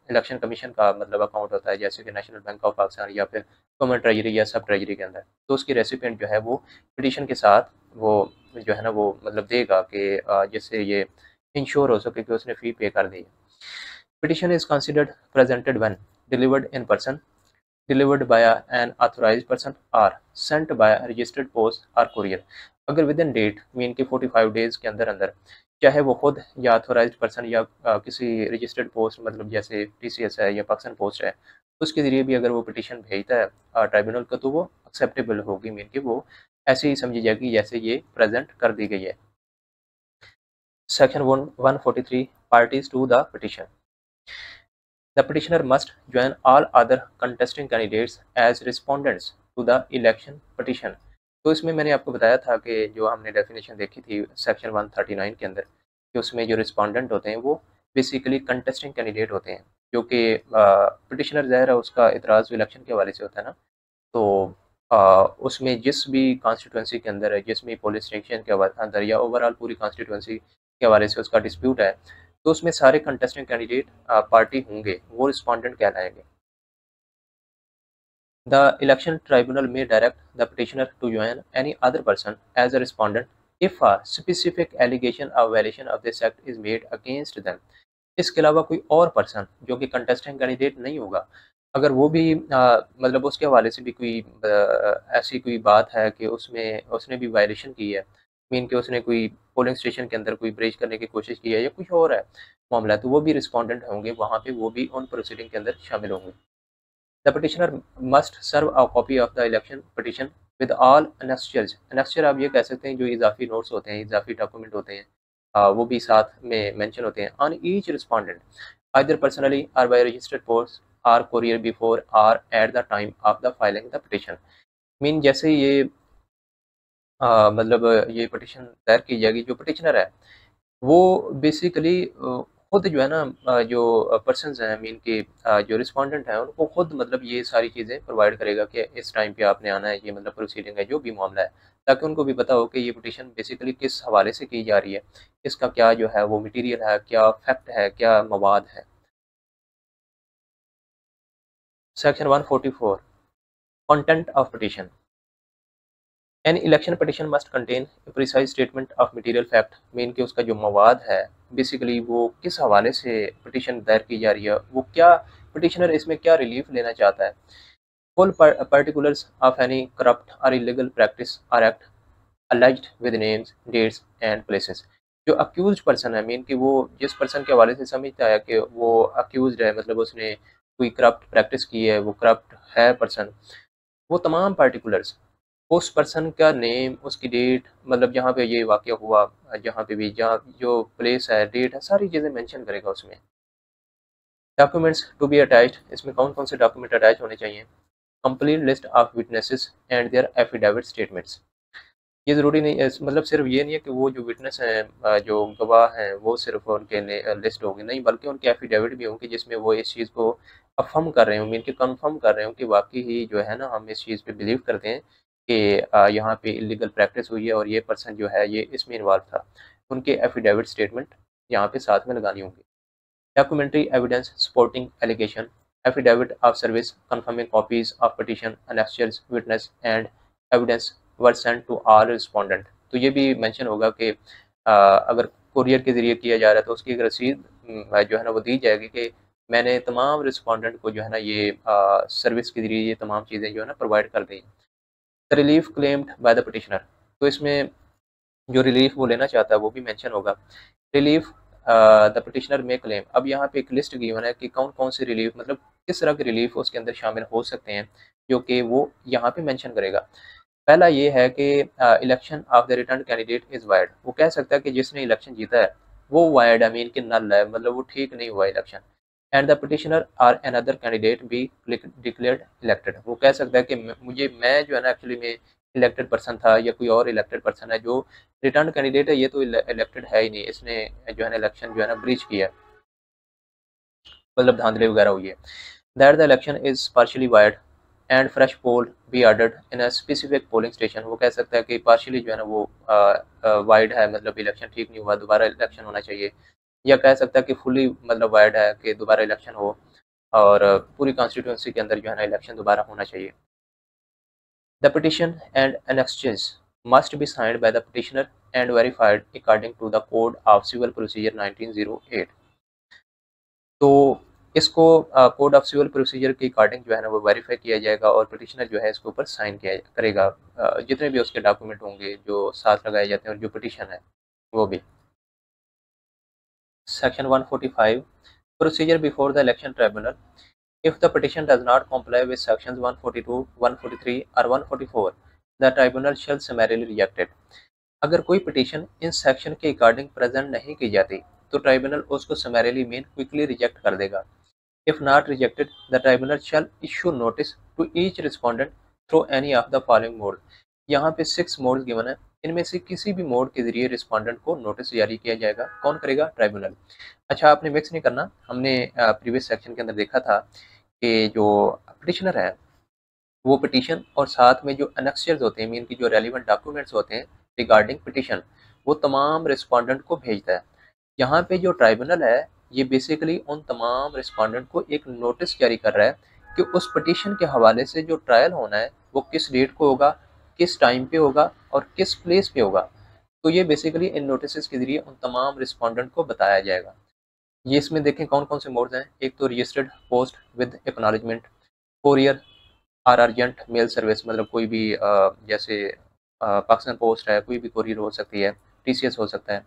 इलेक्शन कमीशन का मतलब अकाउंट होता है, जैसे कि नेशनल बैंक ऑफ पाकिस्तान या फिर कॉमन ट्रेजरी या सब ट्रेजरी के अंदर। तो उसकी रेसिपिएंट जो है वो पिटीशन के साथ वो जो है ना वो मतलब देगा कि जिससे ये इंश्योर हो सके कि उसने फ़ी पे कर दी है। Petition is considered presented when delivered in person, delivered by an authorized person or sent by a registered post or courier। अगर विद इन डेट मीन के 45 डेज़ के अंदर अंदर चाहे वो खुद या अथोराइज्ड पर्सन या किसी रजिस्टर्ड पोस्ट मतलब जैसे टीसीएस है या पाकिस्तान पोस्ट है उसके ज़रिए भी अगर वो पिटीशन भेजता है ट्राइब्यूनल को तो वो एक्सेप्टेबल होगी, मीन कि वो ऐसे ही समझी जाएगी जैसे ये प्रेजेंट कर दी गई है। Section 143 parties to the petition. The petitioner must join all other contesting candidates as respondents to the election petition। तो इसमें मैंने आपको बताया था कि जो हमने डेफिनेशन देखी थी सेक्शन 139 के अंदर कि उसमें जो रिस्पोंडेंट होते हैं वो बेसिकली कंटेस्टिंग कैंडिडेट होते हैं, जो कि पिटिशनर ज़ाहिर है उसका इतराज़ इलेक्शन के हवाले से होता है ना, तो उसमें जिस भी कॉन्स्टिट्यूंसी के अंदर है, जिस भी पुलिस स्टेशन के अंदर या ओवरऑल पूरी कॉन्स्टिट्यूंसी के हवाले से उसका डिस्प्यूट है, तो उसमें सारे कंटेस्टिंग कैंडिडेट पार्टी होंगे, वो रिस्पोंडेंट कहलाएंगे। The election tribunal may direct the petitioner to join any other person as a respondent if a specific allegation of violation of this act is made against them। इसके अलावा कोई और person जो कि contesting candidate नहीं होगा, अगर वो भी मतलब उसके हवाले से भी कोई ऐसी कोई बात है कि उसमें उसने भी वायलेशन की है, मीन कि उसने कोई पोलिंग स्टेशन के अंदर कोई ब्रेच करने की कोशिश की है या कुछ और है मामला, तो वो भी रिस्पोंडेंट होंगे, वहाँ पे वो भी उन प्रोसीडिंग के अंदर शामिल होंगे। The petitioner must serve a copy of the election petition with all annexures. Annexure आप ये कह सकते हैं जो इजाफी नोट्स होते हैं, इजाफी डॉक्यूमेंट होते हैं, वो भी साथ में मेंशन होते हैं। On each respondent either personally और बाय रजिस्टर्ड पोस्ट और कोरियर बिफोर और eight the time of the filing the petition. Mean जैसे ये मतलब ये पिटिशन दायर की जाएगी, जो पिटिशनर है वो बेसिकली खुद जो है ना जो पर्सन्स हैं मीन के जो रिस्पोंडेंट हैं उनको खुद मतलब ये सारी चीज़ें प्रोवाइड करेगा कि इस टाइम पे आपने आना है, ये मतलब प्रोसीडिंग है जो भी मामला है, ताकि उनको भी पता हो कि ये पिटीशन बेसिकली किस हवाले से की जा रही है, इसका क्या जो है वो मटेरियल है, क्या फैक्ट है, क्या मवाद है। Section 144 content of petition. N election petition must contain precise statement of material fact, mean कि उसका जो मवाद है बेसिकली वो किस हवाले से पिटीशन दायर की जा रही है, वो क्या पिटिशनर इसमें क्या रिलीफ लेना चाहता है। Full particulars of any corrupt or illegal practice or act alleged with names, dates and places। जो अक्यूज्ड पर्सन है मीन कि वो जिस पर्सन के हवाले से समझता है कि वो अक्यूज्ड है, मतलब उसने कोई करप्ट प्रैक्टिस की है, वो करप्ट है पर्सन, वो तमाम पार्टिकुलर्स उस पर्सन का नेम, उसकी डेट, मतलब जहाँ पे ये वाक़या हुआ, जहाँ पे भी जहाँ जो प्लेस है, डेट है, सारी चीज़ें मेंशन करेगा उसमें। डॉक्यूमेंट्स टू बी अटैच्ड, इसमें कौन-कौन से डॉक्यूमेंट अटैच होने चाहिए। Complete list of witnesses and their affidavit statements. ये ज़रूरी नहीं है, मतलब सिर्फ ये नहीं है कि वो जो विटनेस हैं, जो गवाह हैं, वो सिर्फ उनके लिस्ट होगी, नहीं बल्कि उनके एफिडेविट भी होंगे जिसमें वो इस चीज़ को अफ़र्म कर रहे होंगे, इनके कन्फर्म कर रहे हों कि वाकई ही जो है ना हम इस चीज़ पे बिलीव करते हैं कि यहाँ पे इलीगल प्रैक्टिस हुई है और ये पर्सन जो है ये इसमें इन्वॉल्व था। उनके एफिडेविट स्टेटमेंट यहाँ पे साथ में लगानी होंगी। Documentary evidence supporting allegation, affidavit of service confirming copies of petition, annexures, witness and evidence were sent to all respondent। तो ये भी मेंशन होगा कि अगर कुरियर के ज़रिए किया जा रहा है तो उसकी एक रसीद जो है ना वो दी जाएगी कि मैंने तमाम रिस्पोंडेंट को जो है ना ये सर्विस के ज़रिए ये तमाम चीज़ें जो है ना प्रोवाइड कर दी। The relief claimed by the petitioner, तो इसमें जो रिलीफ वो लेना चाहता है वो भी मेंशन होगा। रिलीफ द पिटिशनर में क्लेम, अब यहाँ पे एक लिस्ट गिवन है कि कौन-कौन से रिलीफ, मतलब किस तरह के रिलीफ उसके अंदर शामिल हो सकते हैं, जो कि वो यहाँ पे मेंशन करेगा। पहला ये है कि election of the return candidate is wide, वो कह सकता है कि जिसने इलेक्शन जीता है वो वाइड है, मीन कि नल है, मतलब वो ठीक नहीं हुआ election. And the petitioner or another candidate be declared elected, वो कह सकता है कि मैं जो है ना एक्चुअली में इलेक्टेड पर्सन था या कोई और इलेक्टेड पर्सन है, जो रिटर्न कैंडिडेट है ये तो इलेक्टेड है ही नहीं, इसने जो है ना इलेक्शन जो है ना ब्रीच किया, मतलब धांधली वगैरह हुई है। That the election is partially void and fresh poll be ordered in a specific polling station, वो कह सकता है कि पार्शियली जो है ना वो वाइड है, मतलब इलेक्शन ठीक नहीं हुआ, दोबारा इलेक्शन होना चाहिए। या कह सकता है कि फुली मतलब वाइड है कि दोबारा इलेक्शन हो और पूरी कॉन्स्टिट्यूंसी के अंदर जो है ना इलेक्शन दोबारा होना चाहिए। The petition and annexes must be signed by the petitioner and verified according to the Code of Civil Procedure 1908। तो इसको कोड ऑफ सिविल प्रोसीजर के अकॉर्डिंग जो है ना वो वेरीफाई किया जाएगा और पिटिशनर जो है इसके ऊपर साइन किया करेगा, जितने भी उसके डॉक्यूमेंट होंगे जो साथ लगाए जाते हैं और जो पिटिशन है वो भी। Section 145 procedure before the election tribunal. If the petition does not comply with sections 142, 143 or 144, the tribunal shall summarily reject it। अगर कोई पिटीशन इन सेक्शन के अकॉर्डिंग प्रेजेंट नहीं की जाती तो ट्राइब्यूनल उसको समैरिली मीन क्विकली रिजेक्ट कर देगा। If not rejected the tribunal shall issue notice to each respondent through any of the following mode. यहाँ पे 6 मोड्स गिवन है, इनमें से किसी भी मोड के जरिए रिस्पोंडेंट को नोटिस जारी किया जाएगा। कौन करेगा? ट्राइब्यूनल। अच्छा, आपने मिक्स नहीं करना, हमने प्रीवियस सेक्शन के अंदर देखा था कि जो पिटिशनर है वो पिटीशन और साथ में जो अनेक्सर्स होते हैं मीन की जो रेलिवेंट डॉक्यूमेंट्स होते हैं रिगार्डिंग पिटीशन वो तमाम रिस्पोंडेंट को भेजता है। यहाँ पे जो ट्राइब्यूनल है ये बेसिकली उन तमाम रिस्पोंडेंट को एक नोटिस जारी कर रहा है कि उस पिटीशन के हवाले से जो ट्रायल होना है वो किस डेट को होगा, किस टाइम पे होगा और किस प्लेस पे होगा। तो ये बेसिकली इन नोटिस के जरिए उन तमाम रिस्पोंडेंट को बताया जाएगा। ये इसमें देखें कौन कौन से मोड्स हैं। एक तो registered post with acknowledgement, courier और अर्जेंट मेल सर्विस, मतलब कोई भी जैसे पाकिस्तान पोस्ट है, कोई भी कोरियर हो सकती है, टीसीएस हो सकता है।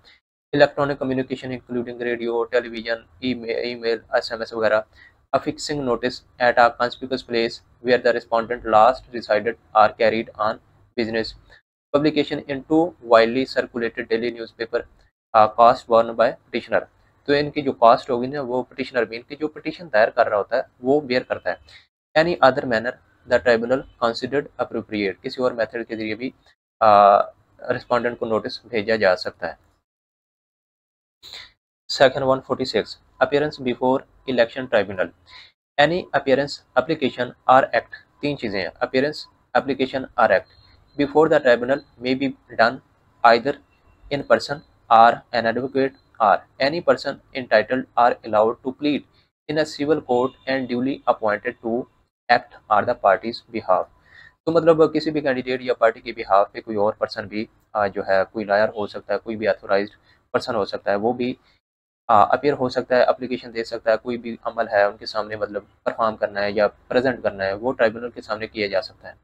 Electronic communication including radio, television, email, SMS वगैरह। Affixing notice at a conspicuous place where the respondent last resided or carried on business. Publication in two widely circulated daily newspaper, cost borne by petitioner. तो इनकी जो cost होगी ना वो petitioner भी, इनकी जो पिटिशन दायर कर रहा होता है वो बेयर करता है। Any other manner the tribunal considered appropriate, किसी और मेथड के जरिए भी रिस्पोंडेंट को नोटिस भेजा जा सकता है। Section 146 Appearance before election tribunal. Any appearance, application or act, तीन चीजें हैं, appearance, application or act before the tribunal may be done either in person or an advocate or any person entitled or allowed to plead in a civil court and duly appointed to act on the party's behalf. तो मतलब किसी भी candidate या party के behalf पे कोई और person भी जो है कोई लायर हो सकता है, कोई भी ऑथोराइज्ड पर्सन हो सकता है, वो भी अपीयर हो सकता है, एप्लीकेशन दे सकता है, कोई भी अमल है उनके सामने मतलब परफॉर्म करना है या प्रेजेंट करना है, वो ट्राइब्यूनल के सामने किया जा सकता है।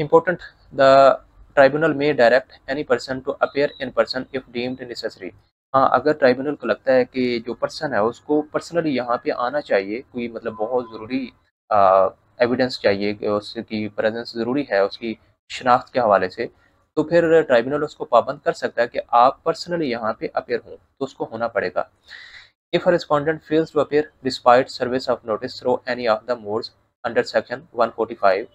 Important, the tribunal may direct any person to appear in person if deemed necessary. हाँ, अगर ट्राइब्यूनल को लगता है कि जो पर्सन है उसको पर्सनली यहाँ पे आना चाहिए, कोई मतलब बहुत ज़रूरी एविडेंस चाहिए कि उसकी प्रेजेंस ज़रूरी है उसकी शनाख्त के हवाले से, तो फिर ट्राइब्यूनल उसको पाबंद कर सकता है कि आप पर्सनली यहाँ पे अपेयर हों, तो उसको होना पड़ेगा। If a respondent fails to appear despite service of notice through any of the modes under section 145,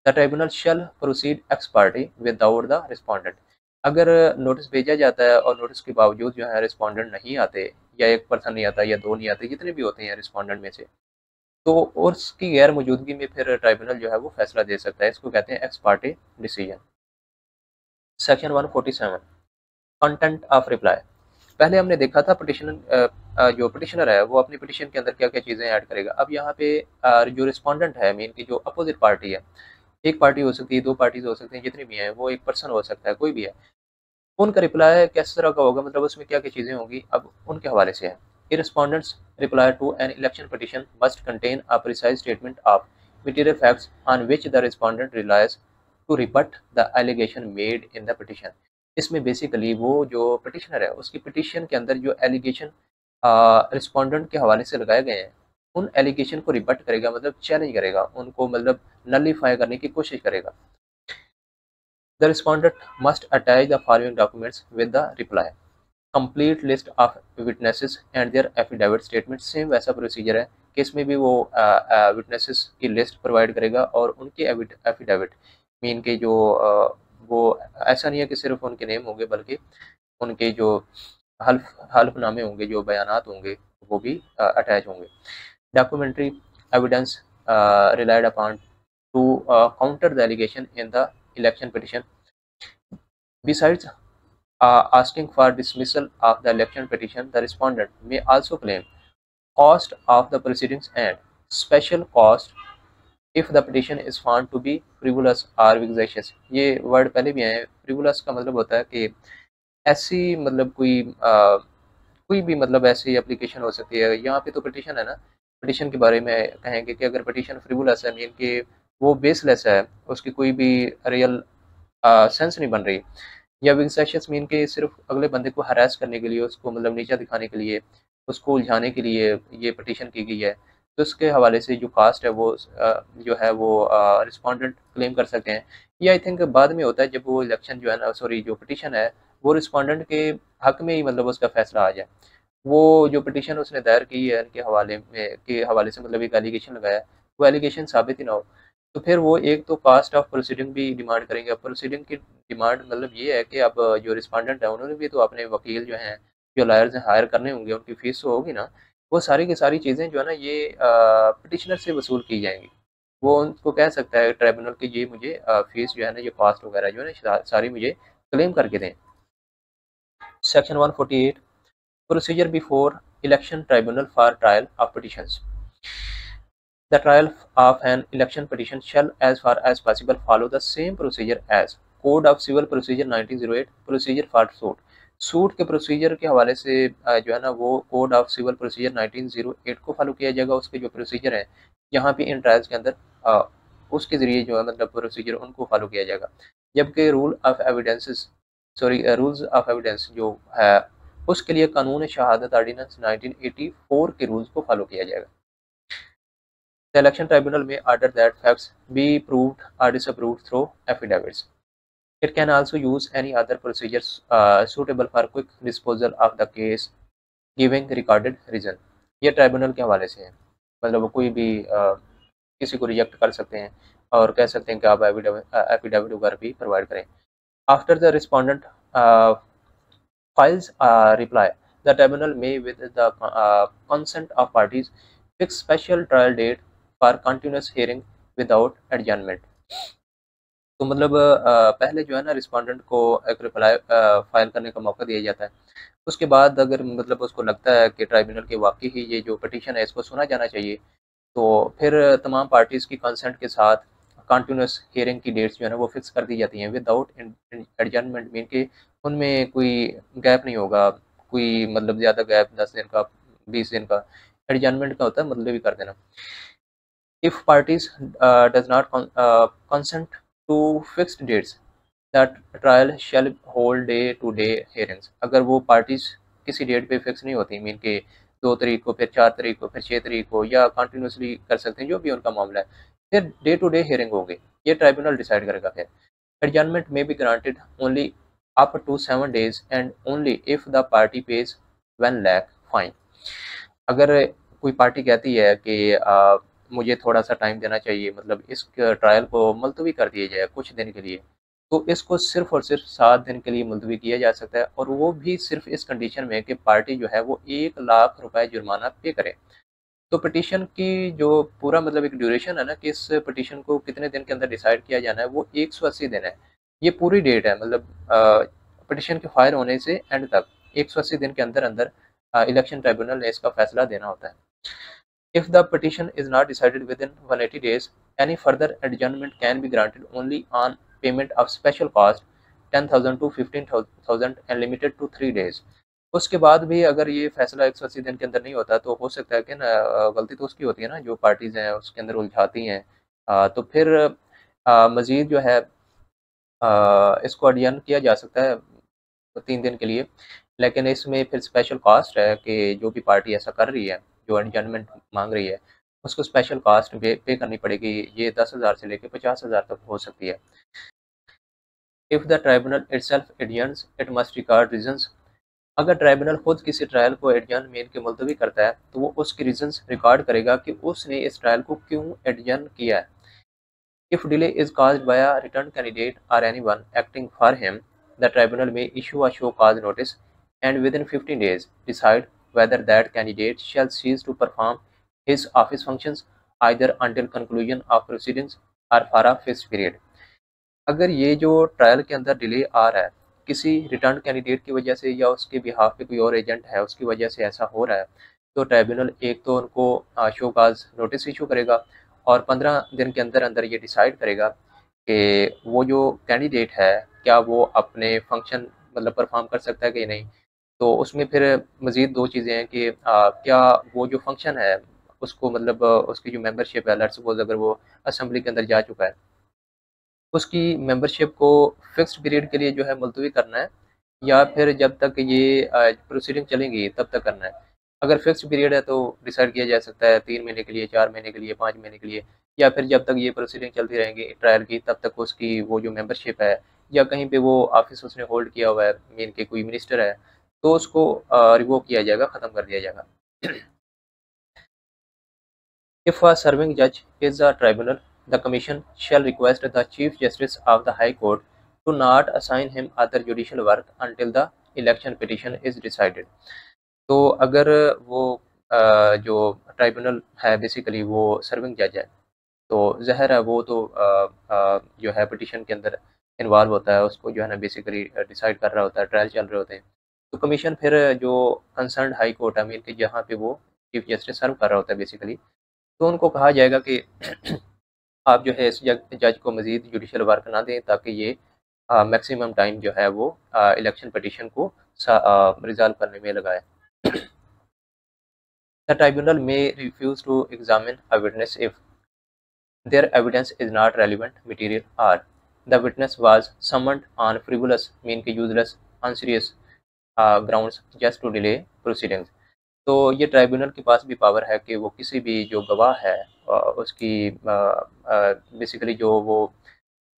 the tribunal shall proceed ex parte without the respondent. अगर नोटिस भेजा जाता है और नोटिस के बावजूद जो है रिस्पोंडेंट नहीं आते, या एक पर्सन नहीं आता या दो नहीं आते, जितने भी होते हैं रिस्पोंडेंट में से, तो उसकी गैर मौजूदगी में फिर ट्राइब्यूनल जो है वो फैसला दे सकता है। इसको कहते हैं x party decision. Section 147 content of reply. पहले हमने देखा था जो पिटिशनर है वो अपनी पिटिशन के अंदर क्या क्या चीज़ें ऐड करेगा। अब यहाँ पे जो रिस्पोंडेंट है, मीन की जो अपोजिट पार्टी है, एक पार्टी हो सकती है, दो पार्टीज हो सकती हैं, जितनी भी हैं, वो एक पर्सन हो सकता है, कोई भी है, उनका रिप्लाई किस तरह का होगा, मतलब उसमें क्या क्या चीज़ें होंगी, अब उनके हवाले से है। A respondent's reply to an election petition must contain a precise statement of material facts on which the respondent relies to rebut the allegation made in the petition. इसमें बेसिकली वो जो पिटिशनर है उसकी पिटिशन के अंदर जो allegation respondent के हवाले से लगाए गए हैं, उन एलिगेशन को रिबट करेगा, मतलब चैलेंज करेगा, उनको मतलब नलीफाई करने की कोशिश करेगा। The respondent must attach the following documents with the reply: complete list of witnesses and their affidavit statements। Same वैसा प्रोसीजर है कि इसमें भी वो विटनेसेस की लिस्ट प्रोवाइड करेगा और उनके एफिडेविट, मीन के जो वो ऐसा नहीं है कि सिर्फ उनके नेम होंगे, बल्कि उनके जो हल्फनामे होंगे, जो बयानात होंगे, वो भी अटैच होंगे। Documentary evidence relied upon to counter the allegation in the election petition. Besides asking for dismissal of the election petition, the respondent may also claim cost of the proceedings and special cost if the petition is found to be frivolous or vexatious। ये word पहले भी आए हैं। frivolous का मतलब होता है कि ऐसी मतलब कोई भी मतलब ऐसी एप्लीकेशन हो सकती है। यहाँ पे तो पिटिशन है ना, पिटिशन के बारे में कहेंगे कि अगर पिटिशन फ्रिवुलस है, मीन कि वो बेसलेस है, उसकी कोई भी रियल सेंस नहीं बन रही, या विक्सेशियस मीन के सिर्फ अगले बंदे को हरास करने के लिए, उसको मतलब नीचा दिखाने के लिए, उसको उलझाने के लिए ये पिटिशन की गई है, तो उसके हवाले से जो कास्ट है वो जो है वो रिस्पोंडेंट क्लेम कर सकते हैं। ये आई थिंक बाद में होता है जब वो इलेक्शन जो है ना, सॉरी जो पिटिशन है वो रिस्पोंडेंट के हक में ही मतलब उसका फैसला आ जाए। वो जो पिटिशन उसने दायर की है इनके हवाले से मतलब एक एलिगेशन लगाया है, वो एलिगेशन साबित ही ना हो, तो फिर वो एक तो कास्ट ऑफ प्रोसीडिंग भी डिमांड करेंगे। प्रोसीडिंग की डिमांड मतलब ये है कि अब जो रिस्पोंडेंट है उन्होंने भी तो अपने वकील जो हैं, जो लॉयर्स हैं, हायर करने होंगे, उनकी फीस तो होगी ना, वो सारी की सारी चीज़ें जो है ना ये पिटिशनर से वसूल की जाएंगी। वो उनको कह सकता है ट्राइब्यूनल की ये मुझे फीस जो है ना, ये कॉस्ट वगैरह जो है ना सारी मुझे क्लेम करके दें। Section 148 Procedure before election tribunal for trial of petitions. The trial of an election petition shall as far as possible follow the same procedure as Code of Civil Procedure 1908 Procedure for Suit। Suit के procedure के हवाले से जो है ना वो code of civil procedure 1908 को follow किया जाएगा। उसके जो प्रोसीजर है यहाँ पे इन ट्रायल्स के अंदर उसके ज़रिए जो है मतलब प्रोसीजर उनको फॉलो किया जाएगा। जबकि रूल्स ऑफ एविडेंस जो है उसके लिए कानून शहादत ऑर्डिनेंस 1984 के रूल्स को फॉलो किया जाएगा। The election tribunal may order that facts be proved or disproved through affidavits. It can also use any other procedures suitable for quick disposal of the case giving recorded reason। ये tribunal के हवाले से है, मतलब कोई भी किसी को रिजेक्ट कर सकते हैं और कह सकते हैं कि आप एफिडेविट वगैरह भी प्रोवाइड करें। After the respondent files reply. The tribunal may, with the consent of parties, fix special trial date for continuous hearing without adjournment. तो मतलब पहले जो है ना रिस्पोंडेंट को एक रिप्लाई फाइल करने का मौका दिया जाता है। उसके बाद अगर मतलब उसको लगता है कि ट्राइब्यूनल के वाकई ही ये जो पटिशन है इसको सुना जाना चाहिए, तो फिर तमाम पार्टीज़ की कंसेंट के साथ कंटिन्यूस हियरिंग की डेट्स जो है ना वो फिक्स कर दी जाती हैं विदाउट एडजर्नमेंट। मीन के उनमें कोई गैप नहीं होगा, कोई मतलब ज़्यादा गैप 10 दिन का 20 दिन का। एडजर्नमेंट का होता है मतलब ही कर देना। If parties does not consent to fixed dates, that trial shall hold day to day hearings. अगर वो पार्टीज किसी डेट पे फिक्स नहीं होती, मीन के 2 तारीख को, फिर 4 तारीख को, फिर 6 तारीख को, या कंटिन्यूसली कर सकते हैं, जो भी उनका मामला है, फिर डे टू डे हियरिंग होगी। ये ट्राइब्यूनल डिसाइड करेगा। फिर adjournment may be granted only up to 7 days and only if the party pays 1 lakh fine. अगर कोई पार्टी कहती है कि मुझे थोड़ा सा टाइम देना चाहिए, मतलब इस ट्रायल को मुलतवी कर दिया जाए कुछ दिन के लिए, तो इसको सिर्फ और सिर्फ 7 दिन के लिए मुलतवी किया जा सकता है, और वो भी सिर्फ इस कंडीशन में कि पार्टी जो है वो 1 लाख रुपए जुर्माना पे करे। तो पिटीशन की जो पूरा मतलब एक ड्यूरेशन है ना कि इस पिटीशन को कितने दिन के अंदर डिसाइड किया जाना है, वो 180 दिन है। ये पूरी डेट है, मतलब पिटीशन के फायर होने से एंड तक 180 दिन के अंदर अंदर इलेक्शन ट्राइब्यूनल ने इसका फैसला देना होता है। If the petition is not decided within 180 days, any further adjournment can be granted only on payment of special cost 10,000 to 15,000 and limited to 3 days. उसके बाद भी अगर ये फैसला 180 दिन के अंदर नहीं होता, तो हो सकता है कि ना गलती तो उसकी होती है ना, जो पार्टीज़ हैं उसके अंदर उलझाती हैं, तो फिर मज़ीद जो है इसको अडजर्न किया जा सकता है 3 दिन के लिए। लेकिन इसमें फिर स्पेशल कास्ट है कि जो भी पार्टी ऐसा कर रही है, जो एडजर्नमेंट मांग रही है, उसको स्पेशल कास्ट पे करनी पड़ेगी। ये 10,000 से लेकर 50,000 तक हो सकती है। If the tribunal itself adjourns it must record reasons. अगर ट्राइब्यूनल खुद किसी ट्रायल को एडजर्न मीन के मुलतवी करता है, तो वो उसके रीजंस रिकॉर्ड करेगा कि उसने इस ट्रायल को क्यों एडजर्न किया है। If delay is caused by a returned candidate or anyone acting for him, the tribunal may issue a show cause notice and within 15 days decide whether that candidate shall cease to perform his office functions either until conclusion of proceedings or for a fixed period. अगर ये जो trial के अंदर delay आ रहा है किसी return candidate की वजह से, या उसके बिहाफ पे कोई और एजेंट है उसकी वजह से ऐसा हो रहा है, तो ट्राइब्यूनल एक तो उनको शो काज नोटिस इशू करेगा, और 15 दिन के अंदर अंदर ये डिसाइड करेगा कि वो जो कैंडिडेट है क्या वो अपने फंक्शन मतलब परफॉर्म कर सकता है कि नहीं। तो उसमें फिर मज़ीद 2 चीज़ें हैं कि क्या वो जो फंक्शन है उसको मतलब उसकी जो मेंबरशिप है, लेट्स सपोज अगर वो असेंबली के अंदर जा चुका है, उसकी मेंबरशिप को फिक्स्ड पीरियड के लिए जो है मुलतवी करना है, या फिर जब तक ये प्रोसीडिंग चलेंगी तब तक करना है। अगर फिक्स्ड पीरियड है तो डिसाइड किया जा सकता है 3 महीने के लिए, 4 महीने के लिए, 5 महीने के लिए, या फिर जब तक ये प्रोसीडिंग चलती रहेंगी ट्रायल की तब तक उसकी वो जो मेंबरशिप है, या कहीं पे वो ऑफिस उसने होल्ड किया हुआ है, मीन के कोई मिनिस्टर है, तो उसको रिवोक किया जाएगा, ख़त्म कर दिया जाएगा। If a serving judge is a tribunal, the Commission shall request the Chief Justice of the High Court to not assign him other judicial work until the election petition is decided. तो अगर वो जो tribunal है basically वो serving जज है, तो ज़ाहिर है वो तो जो है पिटीशन के अंदर इन्वॉल्व होता है, उसको जो है ना बेसिकली डिसाइड कर रहा होता है, ट्रायल चल रहे होते हैं। तो कमीशन फिर जो कंसर्न हाई कोर्ट है मीन कि जहाँ पे वो चीफ जस्टिस सर्व कर रहा होता है बेसिकली, तो उनको कहा जाएगा कि आप जो है इस जज को मज़ीद जुडिशल वर्क ना दें, ताकि ये मैक्सिमम टाइम जो है वो इलेक्शन पटिशन को रिजॉल्व करने में लगाए। The tribunal may refuse to examine a witness if their evidence is not relevant material or the witness was summoned on frivolous mean के useless unserious grounds just to delay proceedings। तो ये tribunal के पास भी power है कि वो किसी भी जो गवाह है उसकी बेसिकली जो वो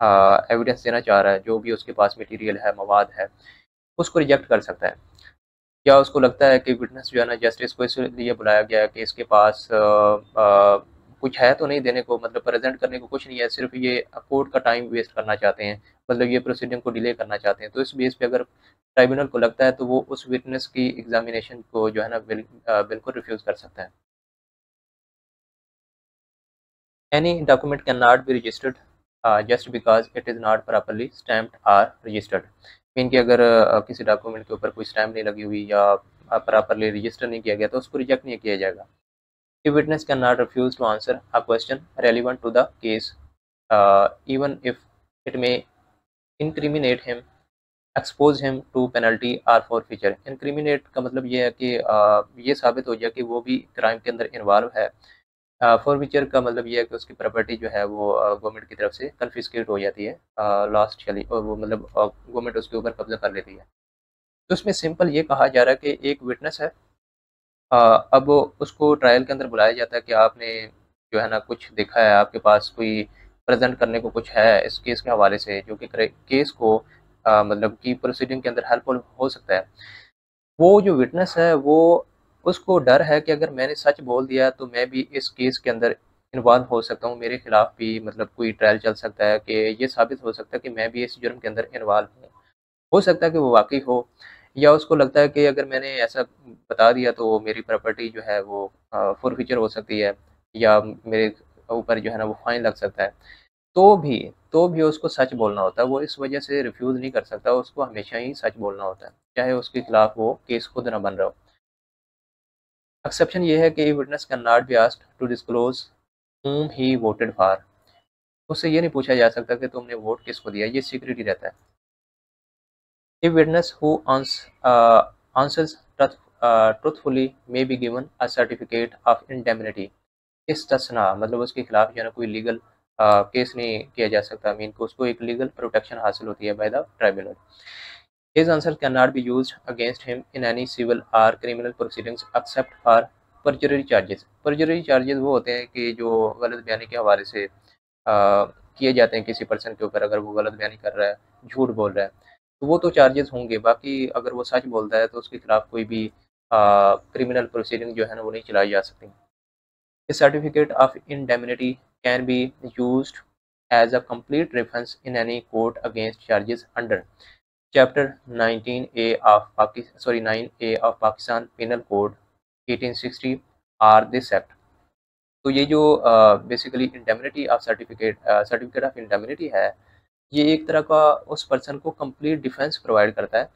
एविडेंस देना चाह रहा है, जो भी उसके पास मटेरियल है, मवाद है, उसको रिजेक्ट कर सकता है। या उसको लगता है कि विटनेस जो है ना जस्टिस को इसलिए बुलाया गया है कि इसके पास कुछ है तो नहीं देने को, मतलब प्रेजेंट करने को कुछ नहीं है, सिर्फ ये कोर्ट का टाइम वेस्ट करना चाहते हैं, मतलब ये प्रोसीडिंग को डिले करना चाहते हैं। तो इस बेस पे अगर ट्राइब्यूनल को लगता है तो वो उस विटनेस की एग्जामिनेशन को जो है ना बिल्कुल रिफ्यूज कर सकता है। Any document can not be registered just because it is not properly stamped or registered. Mean कि अगर किसी डॉक्यूमेंट के ऊपर कोई स्टैम्प नहीं लगी हुई या प्रॉपरली रजिस्टर नहीं किया गया तो उसको रिजेक्ट नहीं किया जाएगा। A witness cannot refuse to answer a question relevant to the case, even if it may incriminate him, expose him to penalty or forfeiture। Incriminate का मतलब ये है कि ये साबित हो जाए कि वो भी क्राइम के अंदर इन्वॉल्व है। forfeiture का मतलब ये है कि उसकी प्रॉपर्टी जो है वो गवर्नमेंट की तरफ से कन्फिस्केट हो जाती है, लॉस्ट चली, और वो मतलब गवर्नमेंट उसके ऊपर कब्जा कर लेती है। तो उसमें सिंपल ये कहा जा रहा है कि एक विटनेस है, अब उसको ट्रायल के अंदर बुलाया जाता है कि आपने जो है ना कुछ देखा है, आपके पास कोई प्रेजेंट करने को कुछ है इस केस के हवाले से जो कि केस को मतलब कि प्रोसीडिंग के अंदर हेल्पफुल हो सकता है। वो जो विटनेस है वो, उसको डर है कि अगर मैंने सच बोल दिया तो मैं भी इस केस के अंदर इन्वॉल्व हो सकता हूँ, मेरे खिलाफ भी मतलब कोई ट्रायल चल सकता है, कि ये साबित हो सकता है कि मैं भी इस जुर्म के अंदर इन्वॉल्व हूँ। हो सकता है कि वो वाक़ई हो, या उसको लगता है कि अगर मैंने ऐसा बता दिया तो मेरी प्रॉपर्टी जो है वो फ़ॉरफ़ीचर हो सकती है, या मेरे ऊपर जो है ना वो फ़ाइन लग सकता है। तो भी तो भी उसको सच बोलना होता है, वो इस वजह से रिफ्यूज़ नहीं कर सकता, उसको हमेशा ही सच बोलना होता है, चाहे उसके खिलाफ वो केस खुद ना बन रहा हो। एक्सेप्शन ये है कि witness can not be asked to disclose whom he voted for। उससे ये नहीं पूछा जा सकता कि तुमने वोट किसको दिया, ये सीक्रेट ही रहता है। A witness who answers truthfully may be given a certificate of indemnity। इस्tisna मतलब उसके खिलाफ जो है ना कोई लीगल केस नहीं किया जा सकता, मीन को उसको एक लीगल प्रोटेक्शन हासिल होती है by the tribunal. His answer cannot be used against him in any civil or criminal proceedings except for perjury charges। perjury charges वो होते हैं कि जो गलत बयानी के हवाले से किए जाते हैं किसी पर्सन के ऊपर, अगर वो गलत बयानी कर रहा है, झूठ बोल रहा है, तो वो तो चार्जेस होंगे। बाकी अगर वो सच बोलता है तो उसके खिलाफ कोई भी क्रिमिनल प्रोसीडिंग जो है ना वो नहीं चलाई जा सकती। A certificate of indemnity can be used as a complete defense in any court against charges under Chapter 19A of 9A of Pakistan Penal Code 1860 or this Act। तो ये जो basically indemnity of certificate of indemnity है, ये एक तरह का उस person को कंप्लीट डिफेंस प्रोवाइड करता है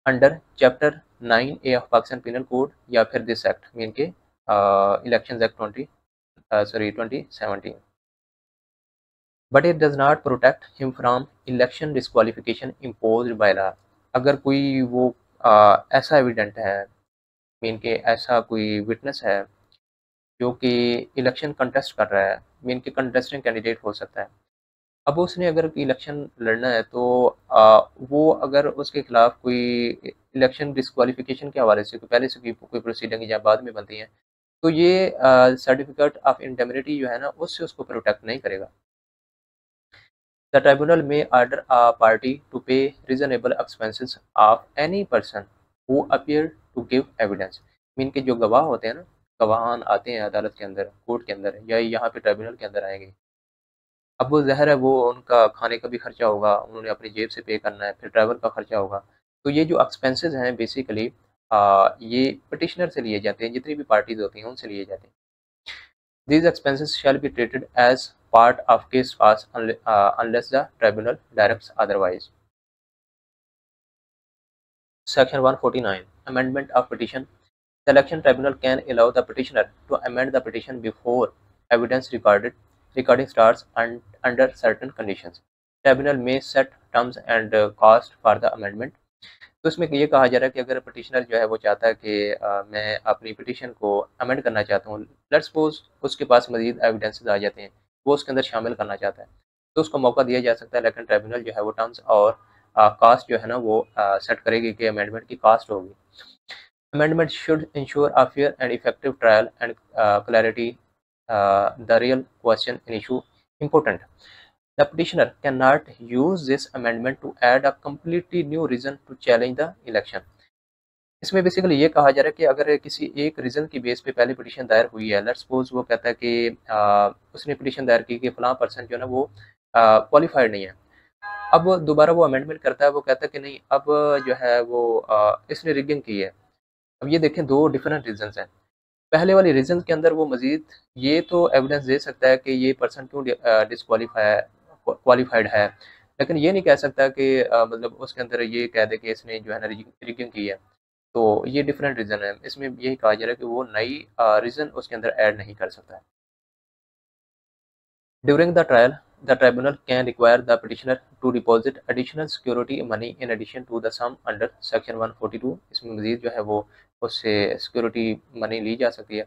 under chapter 9A of Pakistan penal code या फिर दिस एक्ट, मीन के election act 2017। But it does not protect him from election disqualification imposed by law. अगर कोई वो ऐसा एविडेंट है, मीन के ऐसा कोई विटनेस है जो कि इलेक्शन कंटेस्ट कर रहा है, मीन के कंटेस्टिंग कैंडिडेट हो सकता है, अब उसने अगर इलेक्शन लड़ना है तो वो अगर उसके खिलाफ कोई इलेक्शन डिस्क्वालिफिकेशन के हवाले से कोई पहले से कोई प्रोसीडिंग या बाद में बनती है, तो ये सर्टिफिकेट ऑफ इंडेमनिटी जो है ना उससे उसको प्रोटेक्ट नहीं करेगा। The tribunal may order a party to pay reasonable expenses of any person who appear to give evidence. Mean के जो गवाह होते हैं ना, गवाहान आते हैं अदालत के अंदर, कोर्ट के अंदर, या यहाँ पे ट्राइब्यूनल के अंदर आएंगे, अब वो ज़ाहिर है वो उनका खाने का भी खर्चा होगा, उन्होंने अपनी जेब से पे करना है, फिर ट्रैवल का खर्चा होगा। तो ये जो एक्सपेंसेस हैं बेसिकली ये पिटिशनर से लिए जाते हैं, जितनी भी पार्टीज़ होती हैं उनसे लिए जाते हैं। These expenses shall be treated as part of case cost unless the tribunal directs otherwise. Section 149 Amendment of Petition। The election tribunal can allow the petitioner to amend the petition before evidence recording starts and under certain conditions। Tribunal may set terms and cost for the amendment। तो इसमें ये कहा जा रहा है कि अगर petitioner जो है वो चाहता है कि मैं अपनी पिटिशन को अमेंड करना चाहता हूँ, लेट्स सपोज उसके पास मजीद एविडेंसेस आ जाते हैं, वो उसके अंदर शामिल करना चाहता है, तो उसको मौका दिया जा सकता है, लेकिन ट्राइब्यूनल जो है वो टर्म्स और कास्ट जो है ना वो सेट करेगी कि अमेंडमेंट की कास्ट होगी। Amendment should ensure a fair and effective trial and clarity the real question in issue important. The petitioner cannot use this amendment to add a completely new reason to challenge the election। इसमें basically ये कहा जा रहा है कि अगर किसी एक रीज़न की बेस पे पहले पिटीशन दायर हुई है, लेट्स सपोज़ वो कहता है कि उसने पिटीशन दायर की कि फलाँ पर्सन जो है ना वो क्वालिफ़ाइड नहीं है। अब दोबारा वो अमेंडमेंट करता है, वो कहता है कि नहीं अब जो है वो इसने रिगिंग की है। अब ये देखें 2 डिफरेंट रीज़न्स हैं। पहले वाले रीज़न के अंदर वो मज़ीद ये तो एविडेंस दे सकता है कि ये पर्सन क्यों डिस्क्वालीफाई है क्वालिफ़ाइड है। लेकिन ये नहीं कह सकता कि मतलब उसके अंदर ये कह दे कि इसने जो है ना रिगिंग की है। तो ये डिफरेंट रीज़न है। इसमें यही कहा जा रहा है कि वो नई रीज़न उसके अंदर ऐड नहीं कर सकता है। During the trial, the tribunal can require the petitioner to deposit additional security money in addition to the sum under section 142। इसमें मज़ीद जो है वो उससे सिक्योरिटी मनी ली जा सकती है।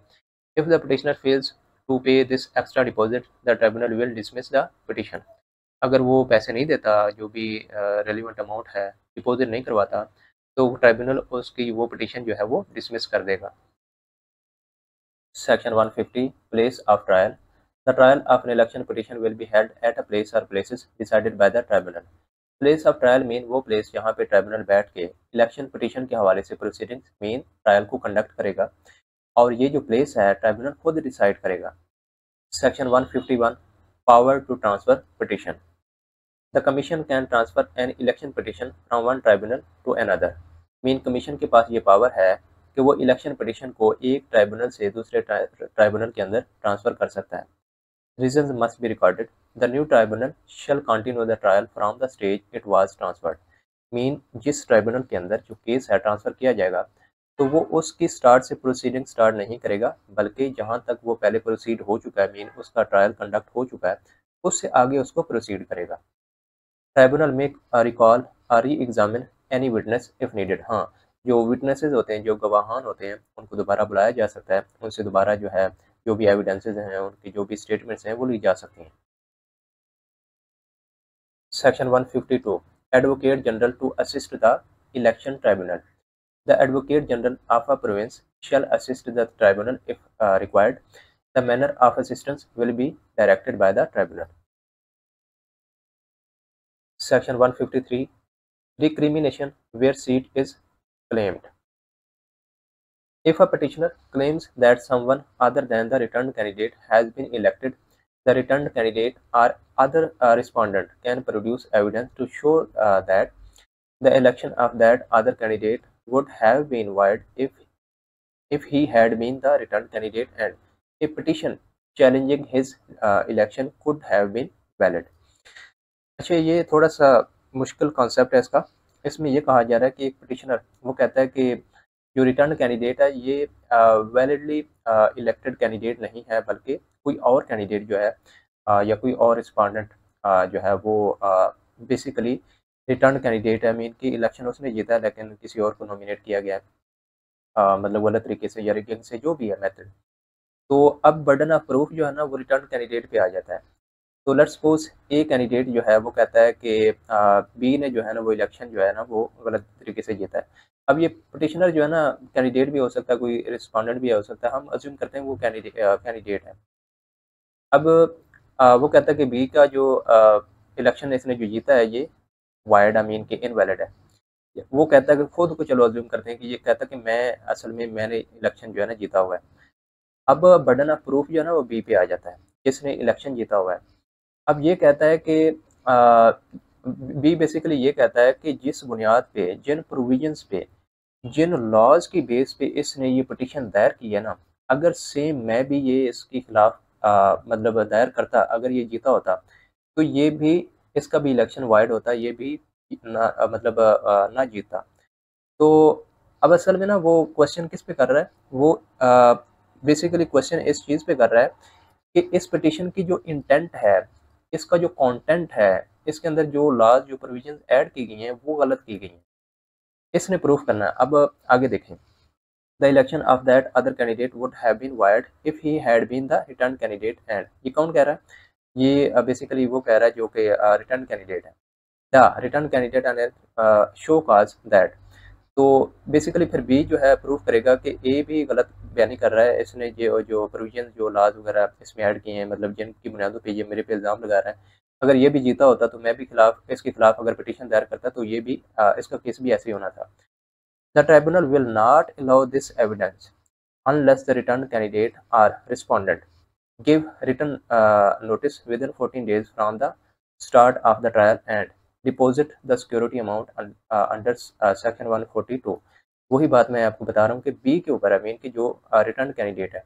If the petitioner fails to pay this extra deposit, the tribunal will dismiss the petition। अगर वो पैसे नहीं देता, जो भी रेलिवेंट अमाउंट है, डिपॉजिट नहीं करवाता, तो ट्राइब्यूनल उसकी वो पिटीशन जो है वो डिसमिस कर देगा। Section 150 Place of trial। The trial of an election petition will be held at a place or places decided by the tribunal। Place of trial mean वो प्लेस जहाँ पे ट्राइब्यूनल बैठ के इलेक्शन पिटीशन के हवाले से प्रोसीडिंग्स मीन ट्रायल को conduct करेगा, और ये जो प्लेस है ट्राइब्यूनल खुद डिसाइड करेगा। Section 151 power to transfer petition. The commission can transfer an election petition from one tribunal to another. Mean commission के पास ये पावर है कि वो इलेक्शन पिटीशन को एक ट्राइब्यूनल से दूसरे ट्राइब्यूनल के अंदर ट्रांसफर कर सकता है। Reasons must be recorded। The new tribunal shall continue the trial from the stage it was transferred। Mean जिस ट्राइब्यूनल के अंदर जो केस है ट्रांसफ़र किया जाएगा, तो वो उसकी स्टार्ट से प्रोसीडिंग स्टार्ट नहीं करेगा, बल्कि जहाँ तक वो पहले प्रोसीड हो चुका है, मीन उसका ट्रायल कंडक्ट हो चुका है, उससे आगे उसको प्रोसीड करेगा। ट्राइब्यूनल में रिकॉल री examine any witness if needed. हाँ, जो विटनेसेस होते हैं, जो गवाहान होते हैं, उनको दोबारा बुलाया जा सकता है, उनसे दोबारा जो है जो भी एविडेंसेस हैं, उनकी जो भी स्टेटमेंट्स हैं, वो ली जा सकती हैं। Section 152 advocate general to assist the election tribunal. The advocate general of a province shall assist the tribunal if required। The manner of assistance will be directed by the tribunal। Section 153 recrimination where seat is claimed। If a petitioner claims that someone other than the returned candidate has been elected, the returned candidate or other respondent can produce evidence to show that the election of that other candidate would have been void if he had been the returned candidate, and a petition challenging his election could have been valid। अच्छा, ये थोड़ा सा मुश्किल concept है इसका। इसमें ये कहा जा रहा है कि एक पिटिशनर वो कहता है कि जो रिटर्न कैंडिडेट है ये वैलिडली इलेक्टेड कैंडिडेट नहीं है, बल्कि कोई और कैंडिडेट जो है या कोई और रिस्पोंडेंट जो है वो बेसिकली रिटर्न कैंडिडेट है, मीन की इलेक्शन उसने जीता है लेकिन किसी और को नॉमिनेट किया गया है, मतलब गलत तरीके से या रिगिंग से, जो भी है मेथड। तो अब बर्डन ऑफ प्रूफ जो है ना वो रिटर्न कैंडिडेट पे आ जाता है। तो लेट्स सपोज ए कैंडिडेट जो है वो कहता है कि बी ने जो है ना वो इलेक्शन जो है ना वो गलत तरीके से जीता है। अब ये पिटिशनर जो है ना कैंडिडेट भी हो सकता है, कोई रिस्पोंडेंट भी हो सकता है, हम अज्यूम करते हैं वो कैंडिडेट है। अब वो कहता है कि बी का जो इलेक्शन इसने जो जीता है ये वाइड आई मीन के इनवैलिड है। वो कहता है कि खुद को चलो अज्यूम करते हैं कि ये कहता है कि मैं असल में मैंने इलेक्शन जो है ना जीता हुआ है। अब बर्डन ऑफ प्रूफ जो है ना वो बी पे आ जाता है, जिसने इलेक्शन जीता हुआ है। अब ये कहता है कि अ, बी बेसिकली ये कहता है कि जिस बुनियाद पे, जिन प्रोविजंस पे, जिन लॉज की बेस पे इसने ये पिटीशन दायर की है ना, अगर सेम मैं भी ये इसके खिलाफ मतलब दायर करता, अगर ये जीता होता, तो ये भी इसका भी इलेक्शन वाइड होता, ये भी ना मतलब ना जीतता। तो अब असल में ना वो क्वेश्चन किस पे कर रहा है, वो बेसिकली क्वेश्चन इस चीज़ पे कर रहा है कि इस पिटीशन की जो इंटेंट है, इसका जो कंटेंट है, इसके अंदर जो लॉज़ जो प्रोविजंस ऐड की गई हैं, वो गलत की गई हैं। इसने प्रूफ करना है। अब आगे देखें। The election of that other candidate would have been void if he had been the return candidate, and ये कौन कह रहा है? ये बेसिकली वो कह रहा है जो कि रिटर्न कैंडिडेट है। The return candidate and show cause that. तो बेसिकली फिर बी जो है प्रूव करेगा कि ए भी गलत बयानी कर रहा है, इसने जो प्रोविजन जो लॉज वगैरह इसमें ऐड किए हैं, मतलब जिनकी बुनियादों पे ये मेरे पे इल्ज़ाम लगा रहा है, अगर ये भी जीता होता तो मैं भी खिलाफ इसके खिलाफ अगर पिटीशन दायर करता तो ये भी इसका केस भी ऐसे ही होना था। The tribunal will not allow this evidence unless the returned candidate or respondent give written notice within 14 days from the start of the trial and deposit the security amount under section 142। वही बात मैं आपको बता रहा हूँ कि B के ऊपर है, मीन कि जो रिटर्न कैंडिडेट है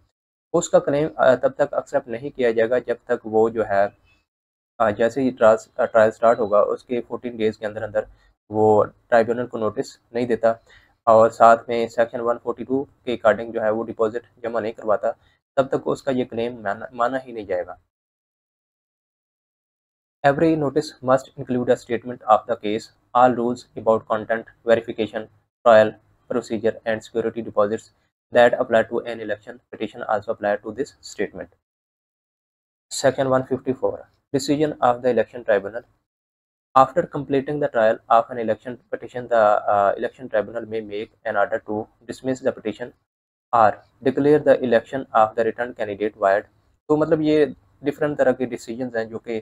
उसका क्लेम तब तक एक्सेप्ट नहीं किया जाएगा जब तक वो जो है जैसे ही ट्रायल स्टार्ट होगा उसके 14 डेज़ के अंदर अंदर वो ट्राइब्यूनल को नोटिस नहीं देता और साथ में सेक्शन 142 के अकॉर्डिंग जो है वो डिपॉजिट जमा नहीं करवाता, तब तक उसका ये क्लेम माना ही नहीं जाएगा। Every notice must include a statement of the case, all rules about content, verification, trial, procedure, and security deposits that apply to an election petition also apply to this statement. Section 154. Decision of the Election Tribunal. After completing the trial of an election petition, the election tribunal may make an order to dismiss the petition or declare the election of the returned candidate void। तो मतलब ये different तरह के decisions हैं जो कि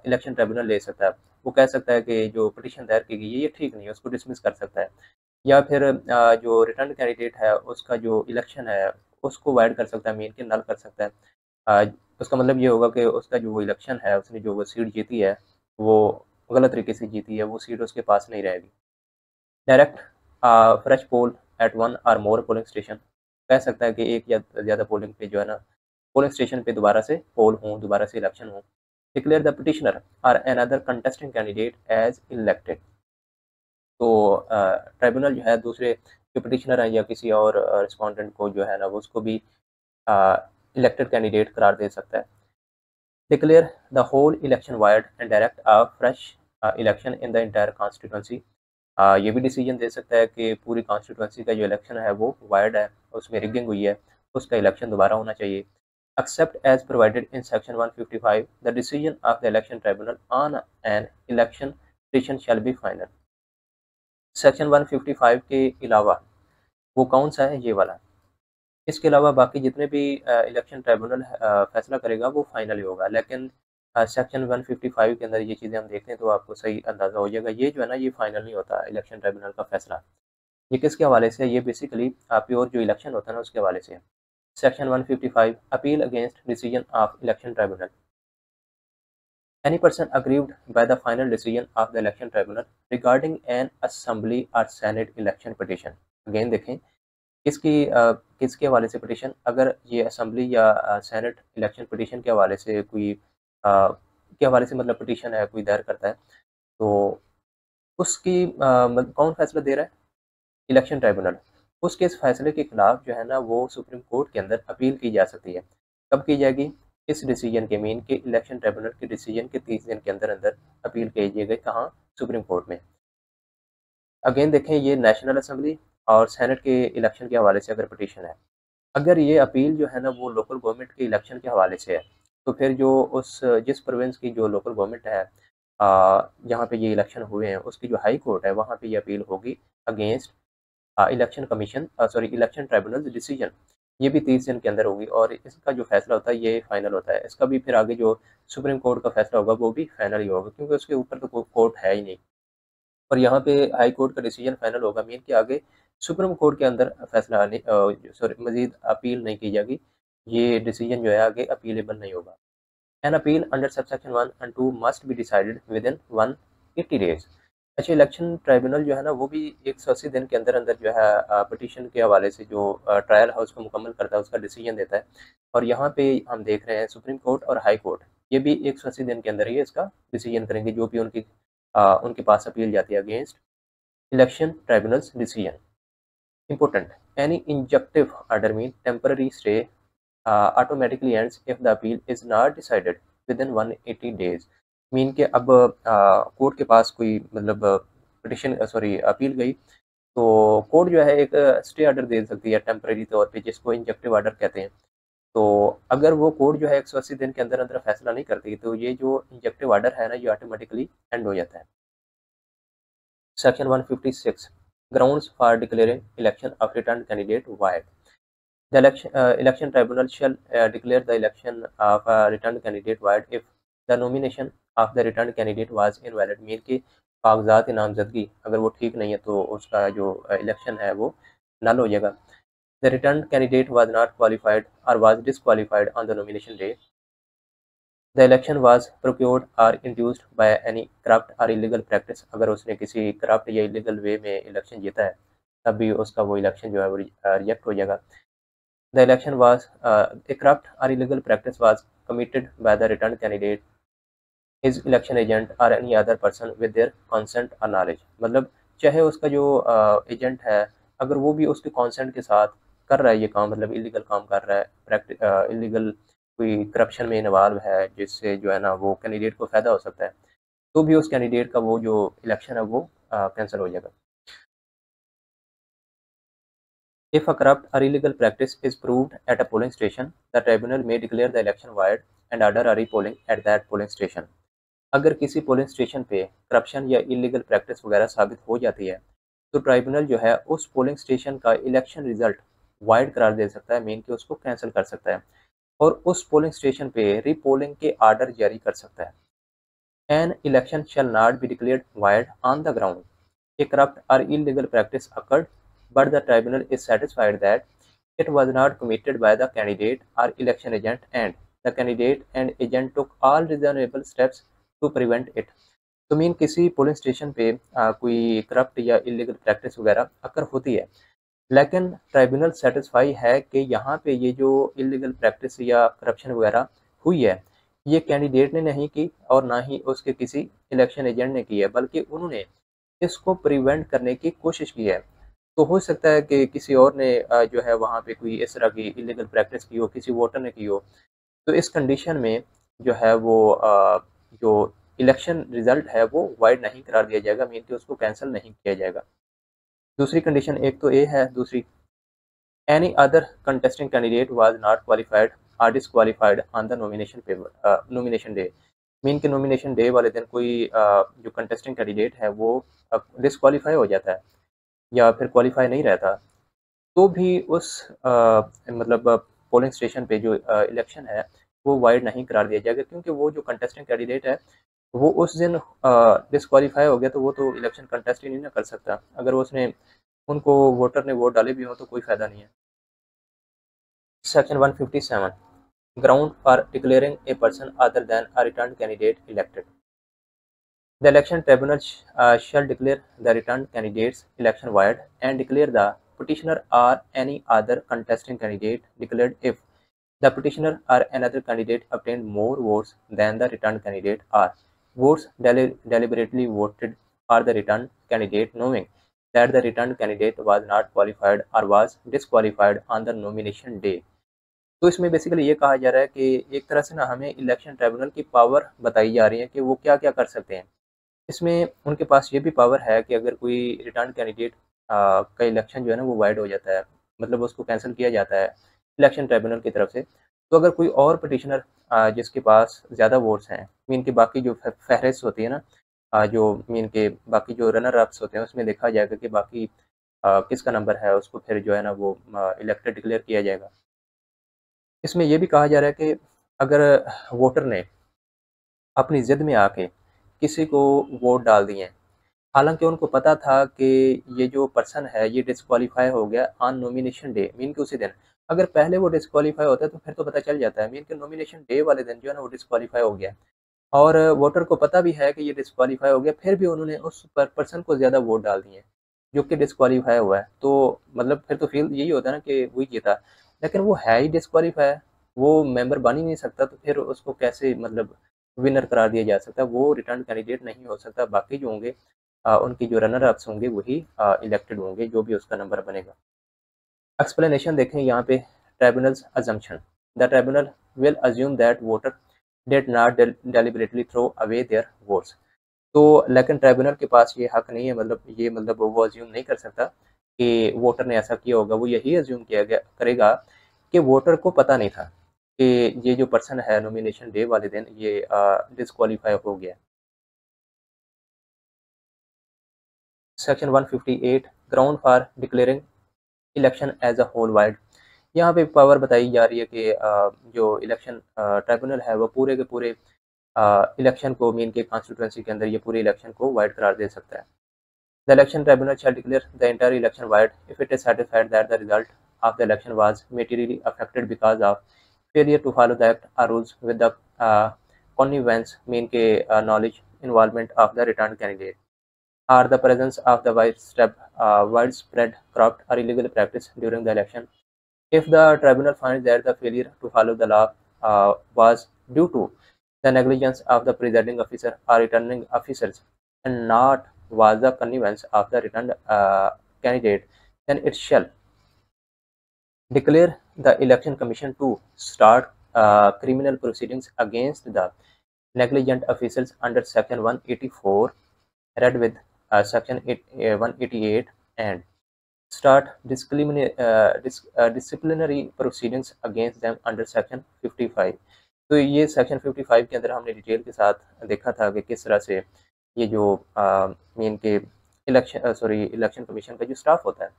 election tribunal ले सकता है। वो कह सकता है कि जो पिटीशन दायर की गई है ये ठीक नहीं है, उसको डिसमिस कर सकता है, या फिर जो रिटर्न कैंडिडेट है उसका जो इलेक्शन है उसको वाइड कर सकता है, मीन के नल कर सकता है। उसका मतलब ये होगा कि उसका जो वो इलेक्शन है, उसने जो वो सीट जीती है वो गलत तरीके से जीती है, वो सीट उसके पास नहीं रहेगी। Direct fresh poll at one or more polling station, कह सकता है कि एक या ज़्यादा पोलिंग पे जो है ना पोलिंग स्टेशन पे दोबारा से पोल हों, दोबारा से इलेक्शन हो। Declare the petitioner or another contesting candidate as elected. तो ट्राइब्यूनल जो है दूसरे जो पिटिशनर हैं या किसी और रिस्पोंडेंट को जो है ना वो उसको भी इलेक्टेड कैंडिडेट करार दे सकता है। Declare the whole election void and direct a fresh election in the entire constituency. ये भी डिसीजन दे सकता है कि पूरी कॉन्स्टिट्यूंसी का जो इलेक्शन है वो वायर्ड है, उसमें रिगिंग हुई है, उसका इलेक्शन दोबारा होना चाहिए। Except as provided in section 155 the decision of the election tribunal on an election petition shall be final. Section 155 के अलावा वो कौन सा है, ये वाला। इसके अलावा बाकी जितने भी इलेक्शन ट्रिब्यूनल फैसला करेगा वो फाइनल ही होगा, लेकिन सेक्शन 155 के अंदर ये चीज़ें हम देखते हैं तो आपको सही अंदाज़ा हो जाएगा। ये जो है ना ये फाइनल नहीं होता इलेक्शन ट्रिब्यूनल का फैसला। ये किसके हवाले से है, ये बेसिकली प्योर जो इलेक्शन होता है ना उसके हवाले से है। Section 155 appeal against decision of election tribunal. Any person aggrieved by the final decision of the election tribunal regarding an assembly or senate election petition। Again देखें किसके हवाले से पिटीशन, अगर ये असेंबली या सेनेट इलेक्शन पिटीशन के हवाले से कोई के हवाले से मतलब पिटीशन है कोई दायर करता है तो उसकी कौन फैसला दे रहा है, इलेक्शन ट्रिब्यूनल। उसके इस फैसले के खिलाफ जो है ना वो सुप्रीम कोर्ट के अंदर अपील की जा सकती है। कब की जाएगी, इस डिसीजन के मीन के इलेक्शन ट्रिब्यूनल के डिसीजन के 30 दिन के अंदर अंदर अपील कीजिए गई, कहाँ, सुप्रीम कोर्ट में। अगेन देखें ये नेशनल असेंबली और सेनेट के इलेक्शन के हवाले से अगर पिटीशन है, अगर ये अपील जो है ना वो लोकल गवर्नमेंट के इलेक्शन के हवाले से है तो फिर जो उस जिस प्रोविंस की जो लोकल गवर्नमेंट है जहाँ पे ये इलेक्शन हुए हैं उसकी जो हाई कोर्ट है वहाँ पे ये अपील होगी against election commission sorry election tribunal decision. ये भी 30 दिन के अंदर होगी और इसका जो फैसला होता है ये फाइनल होता है। इसका भी फिर आगे जो सुप्रीम कोर्ट का फैसला होगा वो भी फाइनल ही होगा क्योंकि उसके ऊपर तो कोई कोर्ट है ही नहीं। और यहाँ पे हाई कोर्ट का डिसीजन फाइनल होगा, मीन के आगे सुप्रीम कोर्ट के अंदर फैसला सॉरी मजीद अपील नहीं की जाएगी, ये डिसीजन जो है आगे अपीलेबल नहीं होगा। An appeal under subsection 1 and 2 must be decided with in 180 days. अच्छा इलेक्शन ट्रिब्यूनल जो है ना वो भी 180 दिन के अंदर अंदर जो है पिटीशन के हवाले से जो ट्रायल है उसको मुकम्मल करता है, उसका डिसीजन देता है। और यहाँ पे हम देख रहे हैं सुप्रीम कोर्ट और हाई कोर्ट ये भी 180 दिन के अंदर ही इसका डिसीजन करेंगे जो भी उनके पास अपील जाती है against election tribunals decision. Important. Any injunctive order mean temporary stay automatically ends if the appeal is not decided within 180 days। Mean के अब कोर्ट के पास कोई मतलब पिटिशन सॉरी अपील गई तो कोर्ट जो है एक स्टे ऑर्डर दे सकती है टेम्परेरी तौर पे जिसको इंजेक्टिव ऑर्डर कहते हैं। तो अगर वो कोर्ट जो है 180 दिन के अंदर अंदर फैसला नहीं करती तो ये जो इंजेक्टिव ऑर्डर है ना ये ऑटोमेटिकली एंड हो जाता है। Section 156 grounds for declaring election of returned candidate void। The election tribunal shall declare the election of a returned candidate void if the nomination of the returned candidate was invalid। Mean कि कागजात नामजदगी अगर वो ठीक नहीं है तो उसका जो इलेक्शन है वो नल हो जाएगा। The return candidate was not qualified और was disqualified on the nomination day. The election was procured और इंड्यूस्ड बाय एनी करप्ट और इलीगल प्रैक्टिस, अगर उसने किसी करप्ट या इलीगल वे में इलेक्शन जीता है तब भी उसका वो इलेक्शन जो है वो रिजेक्ट हो जाएगा। The election was a corrupt और illegal practice was committed by the return candidate, his election agent or any other person with their consent or knowledge. मतलब चाहे उसका जो एजेंट है अगर वो भी उसके कंसेंट के साथ कर रहा है ये काम, मतलब इलीगल काम कर रहा है, इलीगल कोई करप्शन में इन्वॉल्व है जिससे जो है ना वो कैंडिडेट को फ़ायदा हो सकता है, तो भी उस कैंडिडेट का वो जो इलेक्शन है वो कैंसिल हो जाएगा। If a corrupt or illegal practice is proved at a polling station, the tribunal may declare the election void and order a repolling at that polling station. अगर किसी पोलिंग स्टेशन पे corruption या illegal practice वगैरह साबित हो जाती है तो ट्राइब्यूनल जो है उस पोलिंग स्टेशन का इलेक्शन रिजल्ट वाइड करार दे सकता है, मीन कि उसको कैंसिल कर सकता है और उस पोलिंग स्टेशन पे रीपोलिंग के आर्डर जारी कर सकता है। An election shall not be declared wide on the ground a corrupt or illegal practice occurred, but the tribunal is satisfied that it was not committed by the candidate or election agent and the candidate and agent took all reasonable steps to prevent it। तो mean किसी polling station पे कोई corrupt या illegal practice वगैरह अकर होती है लेकिन tribunal satisfy है कि यहाँ पे ये जो इलीगल प्रैक्टिस या करप्शन वगैरह हुई है ये कैंडिडेट ने नहीं की और ना ही उसके किसी इलेक्शन एजेंट ने की है, बल्कि उन्होंने इसको प्रिवेंट करने की कोशिश की है। तो हो सकता है कि किसी और ने जो है वहाँ पे कोई इस तरह की इलीगल प्रैक्टिस की हो, किसी वोटर ने की हो। तो इस कंडीशन में जो है वो जो इलेक्शन रिजल्ट है वो वाइड नहीं करार दिया जाएगा, मीन कि उसको कैंसिल नहीं किया जाएगा। दूसरी कंडीशन एक तो ये है, दूसरी any other contesting candidate was not qualified or disqualified on the nomination day. Mean के नॉमिनेशन डे वाले दिन कोई जो कंटेस्टिंग कैंडिडेट है वो डिसक्वालीफाई हो जाता है या फिर क्वालिफाई नहीं रहता, तो भी उस मतलब पोलिंग स्टेशन पे जो इलेक्शन है वो वाइड नहीं करार दिया जाएगा, क्योंकि वो जो कंटेस्टिंग कैंडिडेट है वो उस दिन डिसक्वालीफाई हो गया तो वो तो इलेक्शन कंटेस्ट ही नहीं ना कर सकता। अगर उसने उनको वोटर ने वोट डाले भी हो तो कोई फ़ायदा नहीं है। Section 157 ground for declaring a person other than a return candidate elected. The election tribunal shall declare the returned candidate's election void and declare the petitioner or any other contesting candidate declared if the petitioner or another candidate obtained more votes than the returned candidate or votes deliberately voted for the returned candidate knowing that the returned candidate was not qualified or was disqualified on the nomination day। तो इसमें basically ये कहा जा रहा है कि एक तरह से ना हमें इलेक्शन ट्राइब्यूनल की पावर बताई जा रही है कि वो क्या क्या कर सकते हैं। इसमें उनके पास ये भी पावर है कि अगर कोई रिटर्न कैंडिडेट का इलेक्शन जो है ना वो वाइड हो जाता है, मतलब उसको कैंसिल किया जाता है इलेक्शन ट्राइब्यूनल की तरफ से, तो अगर कोई और पिटिशनर जिसके पास ज़्यादा वोट्स हैं, मीन की बाकी जो फहरिस्त होती है ना, जो मीन के बाकी जो रनर अप्स होते हैं उसमें देखा जाएगा कि बाकी किसका नंबर है, उसको फिर जो है ना वो इलेक्टेड डिक्लेयर किया जाएगा। इसमें ये भी कहा जा रहा है कि अगर वोटर ने अपनी ज़िद में आके किसी को वोट डाल दिए हैं, हालाँकि उनको पता था कि ये जो पर्सन है ये डिस्क्वालीफाई हो गया ऑन नॉमिनेशन डे, मीन कि उसी दिन। अगर पहले वो डिस्क्वालीफाई होता है तो फिर तो पता चल जाता है, मीन कि नॉमिनेशन डे वाले दिन जो है ना वो डिस्क्वालीफाई हो गया और वोटर को पता भी है कि ये डिस्क्वालीफाई हो गया, फिर भी उन्होंने उस पर्सन को ज़्यादा वोट डाल दिए जो कि डिस्क्वालीफाई हुआ है। तो मतलब फिर तो फील यही होता है ना कि वही जीता, लेकिन वो है ही डिस्क्वालीफाई, वो मेंबर बन ही नहीं सकता, तो फिर उसको कैसे मतलब विनर करार दिया जा सकता है? वो रिटर्न कैंडिडेट नहीं हो सकता। बाकी जो होंगे उनकी जो रनर अप्स होंगे वही इलेक्टेड होंगे, जो भी उसका नंबर बनेगा। एक्सप्लेनेशन देखें यहाँ पे, tribunal's assumption. The tribunal will assume that voter did not deliberately throw away their votes. तो लेकिन ट्राइब्यूनल के पास ये हक नहीं है, मतलब वो अज्यूम नहीं कर सकता कि वोटर ने ऐसा किया होगा। वो यही अज्यूम किया गया करेगा कि वोटर को पता नहीं था कि ये जो पर्सन है नॉमिनेशन डे वाले दिन ये डिस्क्वालीफाई हो गया। Section 158 ground for declaring election as a whole void. यहाँ पे पावर बताई जा रही है कि जो इलेक्शन ट्राइब्यूनल है वो पूरे के पूरे इलेक्शन को मीन के कॉन्स्टिट्यूंसी के अंदर ये पूरे इलेक्शन को वाइड करार दे सकता है। The election tribunal shall declare the entire election void if it is satisfied that the result of the election was materially affected because of failure to follow the act or rules with the connivance mean के knowledge involvement of the returned candidate or the presence of the widespread corrupt or illegal practice during the election. If the tribunal finds that the failure to follow the law was due to the negligence of the presiding officer or returning officers and not was the connivance of the returned candidate, then it shall declare the election commission to start criminal proceedings against the negligent officials under section 184 read with section 188 and start disciplinary proceedings against them under section 55। तो ये section 55 के अंदर हमने detail के साथ देखा था कि किस तरह से ये जो मीन के इलेक्शन कमीशन का जो स्टाफ होता है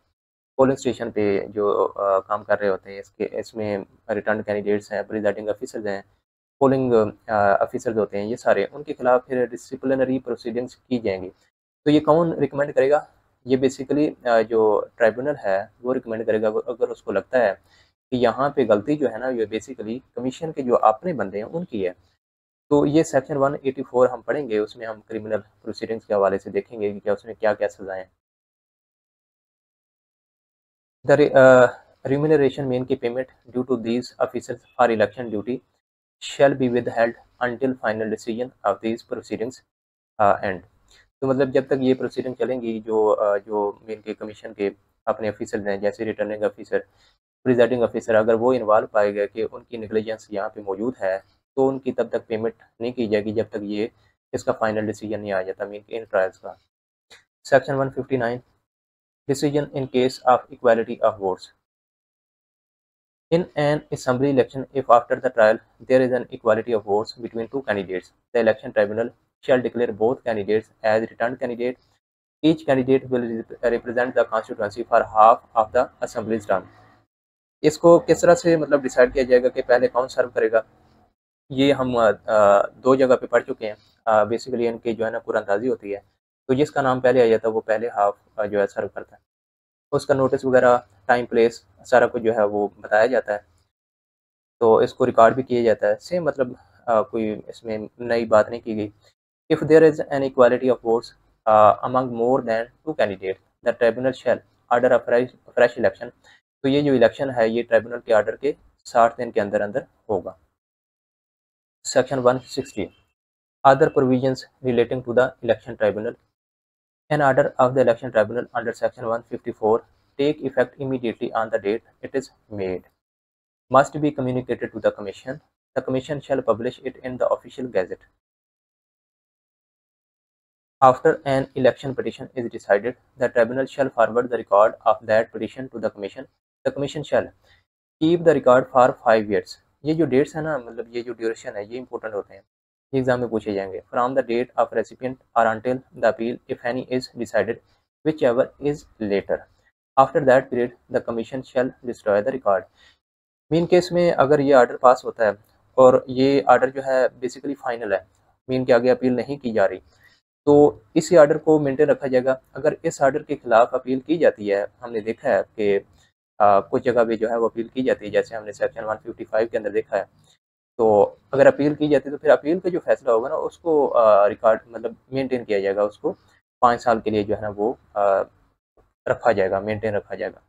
पोलिंग स्टेशन पे जो काम कर रहे होते हैं, इसमें रिटर्न कैंडिडेट्स हैं, प्रिजाइडिंग ऑफिसर्स हैं, पोलिंग ऑफिसर्स होते हैं, ये सारे उनके खिलाफ फिर डिसिप्लिनरी प्रोसीडिंग्स की जाएंगी। तो ये कौन रिकमेंड करेगा? ये बेसिकली जो ट्राइब्यूनल है वो रिकमेंड करेगा अगर उसको लगता है कि यहाँ पे गलती जो है ना ये बेसिकली कमीशन के जो अपने बंदे हैं उनकी है। तो ये सेक्शन 184 हम पढ़ेंगे, उसमें हम क्रिमिनल प्रोसीडिंग्स के हवाले से देखेंगे कि क्या उसमें क्या क्या सजाएं। द remuneration मीन की payment due to these officers for election duty shall be withheld until final decision of these proceedings end। तो मतलब जब तक ये प्रोसीडिंग चलेंगी जो मेन के कमीशन के अपने ऑफिसर हैं, जैसे रिटर्निंग ऑफिसर, प्रिजाइडिंग ऑफिसर, अगर वो इन्वॉल्व पाए गए कि उनकी नेग्लिजेंस यहाँ पे मौजूद है तो उनकी तब तक पेमेंट नहीं की जाएगी जब तक ये इसका फाइनल डिसीजन नहीं आ जाता मीन के इन ट्रायल्स का। Section 159 decision in case of equality of votes in an assembly election if after the trial there is an equality of votes between two candidates, the election tribunal shall declare both candidates as returned candidate. Each candidate will represent the constituency for half of the assembly's term। इसको किस तरह से मतलब decide किया जाएगा कि पहले कौन सर्व करेगा? ये हम दो जगह पे पढ़ चुके हैं। बेसिकली इनके जो है ना कुरानंदाजी होती है, तो जिसका नाम पहले आ जाता है वो पहले हाफ जो है सर्व करता है, उसका नोटिस वगैरह, टाइम, प्लेस सारा कुछ जो है वो बताया जाता है, तो इसको रिकॉर्ड भी किया जाता है। सेम मतलब कोई इसमें नई बात नहीं की गई। If there is an equality of votes among more than two candidate the tribunal shall order a fresh election. तो ये जो इलेक्शन है ये ट्राइब्यूनल के ऑर्डर के 60 दिन के अंदर अंदर होगा। Section 160 other provisions relating to the election tribunal. An order of the election tribunal under section 154 take effect immediately on the date it is made, must be communicated to the commission. The commission shall publish it in the official gazette. After an election petition is decided, the tribunal shall forward the record of that petition to the commission. The commission shall keep the record for 5 years। ये जो dates है ना, मतलब ये जो duration है ये important होते हैं, ये एग्जाम में पूछे जाएंगे। From the date of recipient or until the appeal if any is decided whichever is later. After that period the commission shall destroy the record. Mean case में अगर ये ऑर्डर पास होता है और ये ऑर्डर जो है basically final है, मीन के आगे अपील नहीं की जा रही, तो इसी ऑर्डर को मेंटेन रखा जाएगा। अगर इस ऑर्डर के खिलाफ अपील की जाती है, हमने देखा है कि कुछ जगह पे जो है वो अपील की जाती है, जैसे हमने सेक्शन 155 के अंदर देखा है, तो अगर अपील की जाती है तो फिर अपील का जो फैसला होगा ना उसको रिकॉर्ड मतलब मेंटेन किया जाएगा, उसको 5 साल के लिए जो है ना वो रखा जाएगा, मेंटेन रखा जाएगा।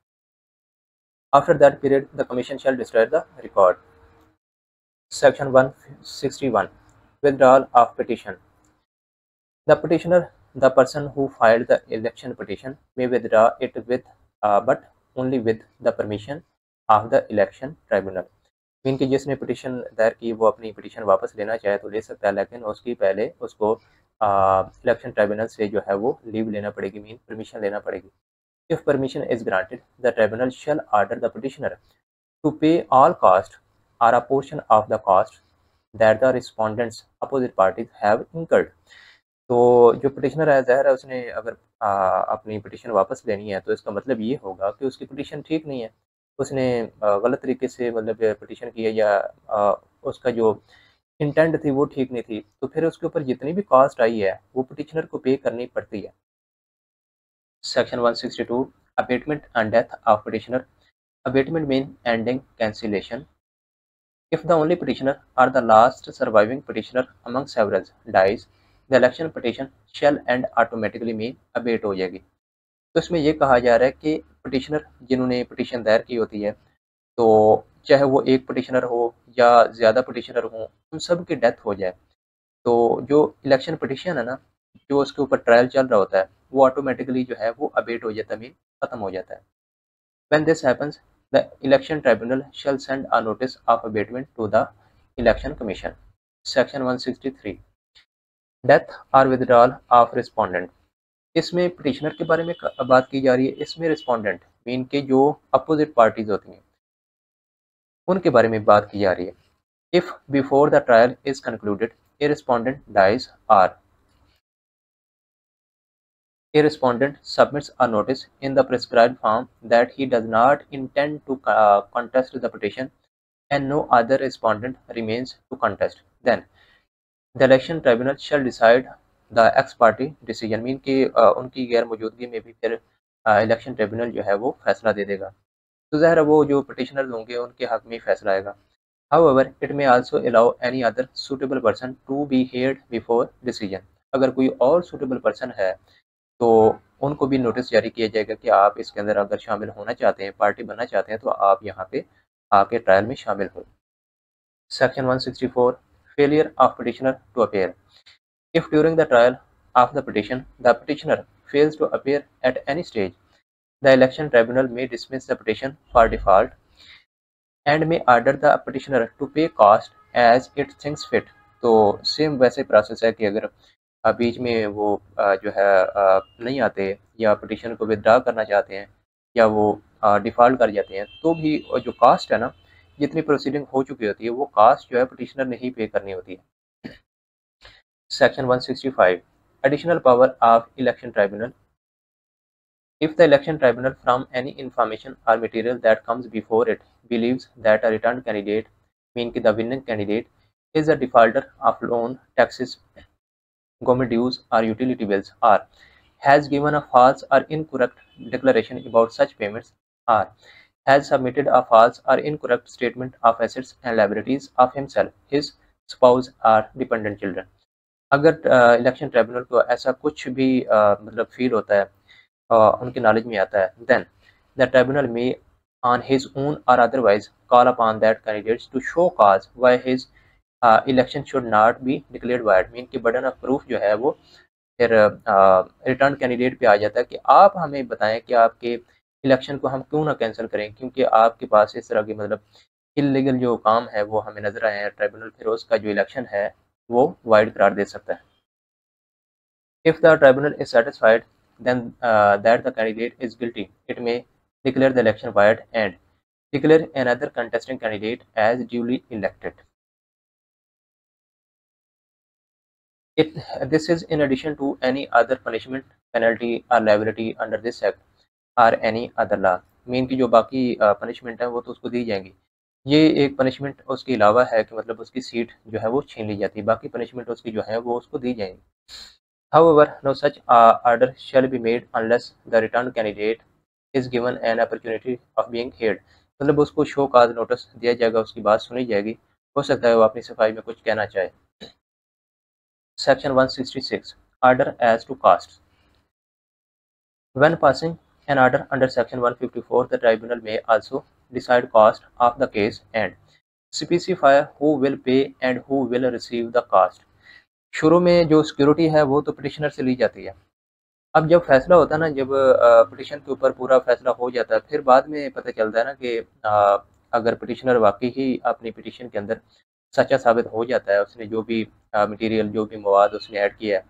After that period the commission shall destroy the record. Section 161 withdrawal of petition. The petitioner the person who filed the election petition may withdraw it with but only with the permission of the election tribunal. Mean कि जिसने petition दायर की वो अपनी petition वापस लेना चाहे तो ले सकता है, लेकिन उसकी पहले उसको इलेक्शन ट्राइब्यूनल से जो है वो लीव लेना पड़ेगी, मीन परमिशन लेना पड़ेगी। If permission is granted the tribunal shall order the petitioner to pay all cost or a portion of the cost that the respondents opposite parties have incurred. तो जो पिटिशनर है ज़ाहिर है उसने अगर अपनी पिटिशन वापस लेनी है तो इसका मतलब ये होगा कि उसकी पिटिशन ठीक नहीं है, उसने गलत तरीके से मतलब पिटिशन की है, या उसका जो इंटेंट थी वो ठीक नहीं थी, तो फिर उसके ऊपर जितनी भी कॉस्ट आई है वो पिटिशनर को पे करनी पड़ती है। Section 162 abatement and death of petitioner. Abatement means ending cancellation. If the only petitioner or the last surviving petitioner among several dies, the election petition shall end automatically mean abate हो जाएगी। तो इसमें ये कहा जा रहा है कि पिटिशनर जिन्होंने पिटिशन दायर की होती है, तो चाहे वो एक पिटिशनर हो या ज़्यादा पिटिशनर हो, उन सब की डेथ हो जाए, तो जो इलेक्शन पिटिशन है ना, जो उसके ऊपर ट्रायल चल रहा होता है, वो ऑटोमेटिकली जो है वो अबेट हो जाता है, मीन खत्म हो जाता है। When this happens, the election tribunal shall send a notice of abatement to the election commission. Section 163 death और withdrawal of respondent। इसमें पिटिशनर के बारे में बात की जा रही है, इसमें रिस्पोंडेंट मीन के जो अपोजिट पार्टीज होती हैं उनके बारे में बात की जा रही है। If before the trial is concluded a respondent dies or a respondent submits a notice in the prescribed form that he does not intend to contest the petition and no other respondent remains to contest, then the election tribunal shall decide the ex parte decision mean कि उनकी गैर मौजूदगी में भी फिर election tribunal जो है वो फैसला दे देगा। तो ज़ाहिर है वो जो पिटिशनर होंगे उनके हक में ही फैसला आएगा। However, it may also allow any other suitable person to be heard before decision। अगर कोई और suitable person है तो उनको भी नोटिस जारी किया जाएगा कि आप इसके अंदर अगर शामिल होना चाहते हैं, पार्टी बनना चाहते हैं, तो आप यहाँ पे आके ट्रायल में शामिल हों। Section 164 failure of petitioner to appear. If during the trial of the petition the petitioner fails to appear at any stage, the election tribunal may dismiss the petition for default and may order the petitioner to pay cost as it thinks fit. तो same वैसे process है कि अगर बीच में वो जो है नहीं आते या पिटिशन को विथड्रा करना चाहते हैं या वो डिफ़ॉल्ट कर जाते हैं, तो भी जो कास्ट है ना, जितनी प्रोसीडिंग हो चुकी होती है वो कास्ट जो है पिटिशनर ने ही पे करनी होती है। Section 165 additional power of election tribunal. If the election tribunal from any information or material that comes before it believes that a returned candidate, meaning the winning candidate, is a defaulter of loan, taxes, government dues or utility bills, or has given a false or incorrect declaration about such payments, or has submitted a false or incorrect statement of assets and liabilities of himself, his spouse or dependent children। अगर election tribunal को ऐसा कुछ भी मतलब feel होता है, उनके knowledge में आता है, then the tribunal may on his own or otherwise call upon that candidates to show cause why his election should not be declared void। Mean कि बर्डन ऑफ प्रूफ जो है वो फिर रिटर्न कैंडिडेट पे आ जाता है कि आप हमें बताएं कि आपके इलेक्शन को हम क्यों ना कैंसिल करें, क्योंकि आपके पास इस तरह की मतलब इलीगल जो काम है वो हमें नजर आए हैं। ट्रिब्यूनल फिर उसका जो इलेक्शन है वो वाइड करार दे सकता है। If the tribunal is satisfied then that the candidate is guilty, it may declare the election void and declare another contesting candidate as duly elected। This is in addition to any other punishment, penalty or liability under this act or any other law। Mean की जो बाकी punishment है वो तो उसको दी जाएंगी। ये एक पनिशमेंट उसके अलावा है कि मतलब उसकी सीट जो है वो छीन ली जाती है, बाकी पनिशमेंट उसकी जो है वो उसको दी जाएंगी। However, no such order shall be made unless the returned candidate is given an opportunity of being heard। मतलब उसको शो काज नोटिस दिया जाएगा, उसकी बात सुनी जाएगी, हो सकता है वो अपनी सफाई में कुछ कहना चाहे। Section 166 Order as to costs। When passing an order under Section 154, the tribunal may also decide cost of the case and specify who will pay and who will receive the cost। शुरू में जो security है वो तो petitioner से ली जाती है। अब जब फैसला होता है ना, जब पिटिशन के ऊपर पूरा फैसला हो जाता है, फिर बाद में पता चलता है ना कि अगर पिटिशनर वाकई ही अपनी पिटिशन के अंदर सच्चा साबित हो जाता है, उसने जो भी मटेरियल जो भी मवाद उसने ऐड किया है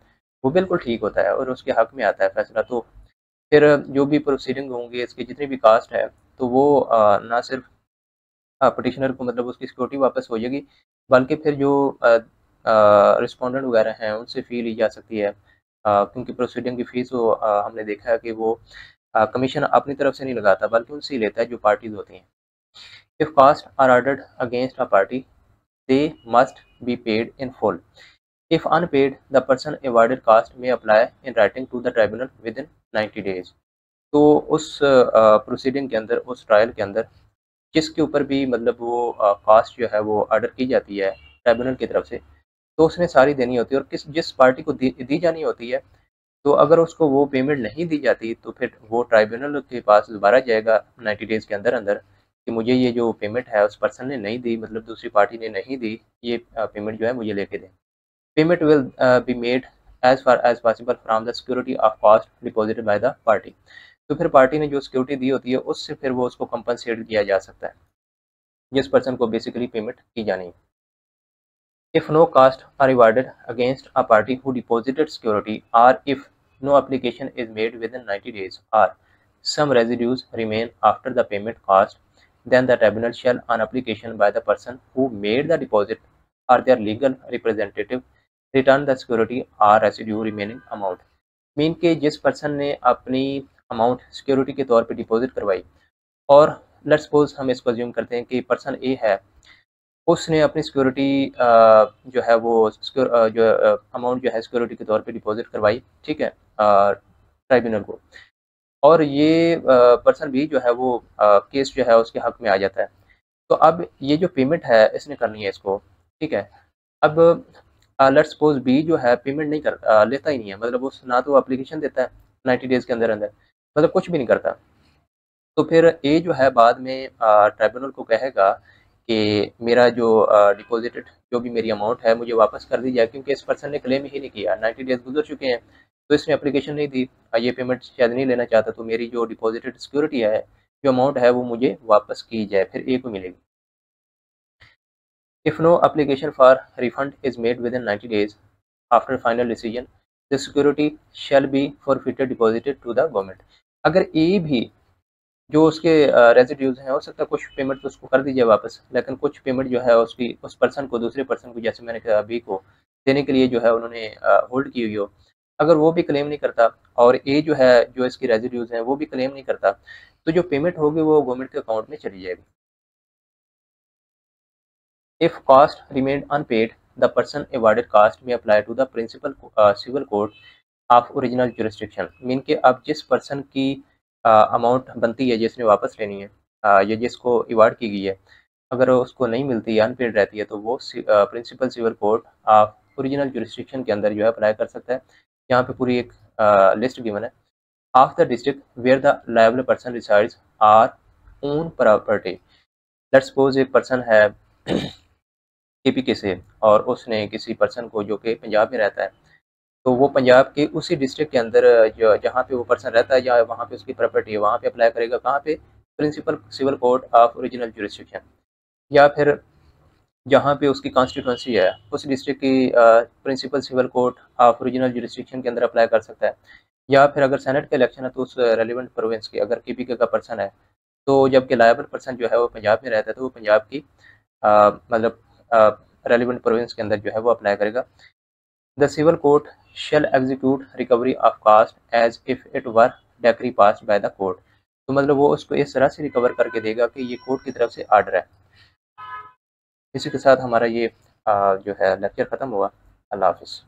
वो बिल्कुल ठीक होता है और उसके हक में आता है फैसला, तो फिर जो भी प्रोसीडिंग होंगी इसकी जितनी भी कास्ट है तो वो ना सिर्फ पिटिशनर को मतलब उसकी सिक्योरिटी वापस हो जाएगी, बल्कि फिर जो रिस्पोंडेंट वगैरह हैं उनसे फ़ी ली जा सकती है, क्योंकि प्रोसीडिंग की फ़ीस वो हमने देखा है कि वो कमीशन अपनी तरफ से नहीं लगाता बल्कि उनसे ही लेता है जो पार्टीज़ होती हैं। If cost are ordered against a party they must be paid in full. If unpaid, the person awarded cost may apply in writing to the tribunal within 90 days. तो उस प्रोसीडिंग के अंदर, उस ट्रायल के अंदर जिसके ऊपर भी मतलब वो कास्ट जो है वो ऑर्डर की जाती है ट्राइब्यूनल की तरफ से, तो उसने सारी देनी होती है और जिस पार्टी को दी जानी होती है, तो अगर उसको वो पेमेंट नहीं दी जाती तो फिर वो ट्राइब्यूनल के पास दोबारा जाएगा 90 डेज़ के अंदर अंदर कि मुझे ये जो पेमेंट है उस पर्सन ने नहीं दी, मतलब दूसरी पार्टी ने नहीं दी, ये पेमेंट जो है मुझे लेके दें। Payment will be made as far as possible from the security of cost deposited by the party. तो फिर पार्टी ने जो सिक्योरिटी दी होती है उससे फिर वो उसको कंपनसेट किया जा सकता है जिस पर्सन को बेसिकली पेमेंट की जानी है। If no costs are rewarded against a party who deposited security, or if no application is made within 90 days, or some residues remain after the payment cost, then the tribunal shall, on application by the person who made the deposit or their legal representative, return the security or residue remaining amount. Mean के जिस person ने अपनी amount security के तौर पे deposit करवाई, और let's suppose हम इसको अज्यूम करते हैं कि पर्सन ए है, उसने अपनी सिक्योरिटी जो है वो जो अमाउंट जो है सिक्योरिटी के तौर पे डिपॉजिट करवाई, ठीक है, ट्राइब्यूनल को, और ये पर्सन भी जो है वो केस जो है उसके हक में आ जाता है। तो अब ये जो पेमेंट है इसने करनी है इसको, ठीक है। अब लेट्स सपोज बी जो है पेमेंट नहीं लेता ही नहीं है, मतलब वो ना तो एप्लीकेशन देता है 90 डेज़ के अंदर अंदर, मतलब कुछ भी नहीं करता। तो फिर ए जो है बाद में ट्राइब्यूनल को कहेगा कि मेरा जो डिपॉजिटेड जो भी मेरी अमाउंट है मुझे वापस कर दी जाए, क्योंकि इस पर्सन ने क्लेम ही नहीं किया, 90 डेज़ गुजर चुके हैं, तो इसने एप्लीकेशन नहीं दी, ये पेमेंट शायद नहीं लेना चाहता, तो मेरी जो डिपॉजिटेड सिक्योरिटी है, जो अमाउंट है वो मुझे वापस की जाए, फिर ए को मिलेगी। If no application for refund is made within 90 days after final decision, the security shall be forfeited deposited to the government. अगर ए भी जो उसके रेजिड्यूज हैं, हो सकता है कुछ पेमेंट तो उसको कर दीजिए वापस, लेकिन कुछ पेमेंट जो है उसकी उस पर्सन को, दूसरे पर्सन को, जैसे मैंने कहा बी को देने के लिए जो है उन्होंने होल्ड की हुई हो, अगर वो भी क्लेम नहीं करता और ए जो है जो इसकी रेजिड्यूज हैं वो भी क्लेम नहीं करता, तो जो पेमेंट होगी वो गवर्नमेंट के अकाउंट में चली जाएगी। If cost remained unpaid, the person awarded cost may apply to the principal civil court of original jurisdiction. Mean के अब जिस पर्सन की अमाउंट बनती है, जिसने वापस लेनी है या जिसको अवार्ड की गई है, अगर उसको नहीं मिलती या अनपेड रहती है, तो वो principal civil court of original jurisdiction के अंदर जो है अप्लाई कर सकता है। यहाँ पे पूरी एक लिस्ट गिवन है। Of the district where the liable person resides or own property. Let's suppose एक पर्सन है केपीके से, और उसने किसी पर्सन को जो कि पंजाब में रहता है, तो वो पंजाब के उसी डिस्ट्रिक्ट के अंदर जो जहाँ पे वो पर्सन रहता है या वहाँ पे उसकी प्रॉपर्टी है, वहाँ पे अप्लाई करेगा, कहाँ पे, principal civil court of original jurisdiction, या फिर जहाँ पे उसकी कॉन्स्टिट्यूंसी है उस डिस्ट्रिक्ट की principal civil court of original jurisdiction के अंदर अप्लाई कर सकता है। या फिर अगर सेनेट का इलेक्शन है तो उस रेलिवेंट प्रोविंस के, अगर केपीके का पर्सन है, तो जबकि लायबल पर्सन जो है वो पंजाब में रहता है, तो वो पंजाब की मतलब रेलिवेंट प्रोविंस के अंदर जो है वो अप्लाई करेगा। The civil court shall execute recovery of cost as if it were decree passed by the court। तो मतलब वो उसको इस तरह से रिकवर करके देगा कि ये कोर्ट की तरफ से आर्डर है। इसी के साथ हमारा ये जो है लेक्चर ख़त्म हुआ। अल्लाह हाफिज़।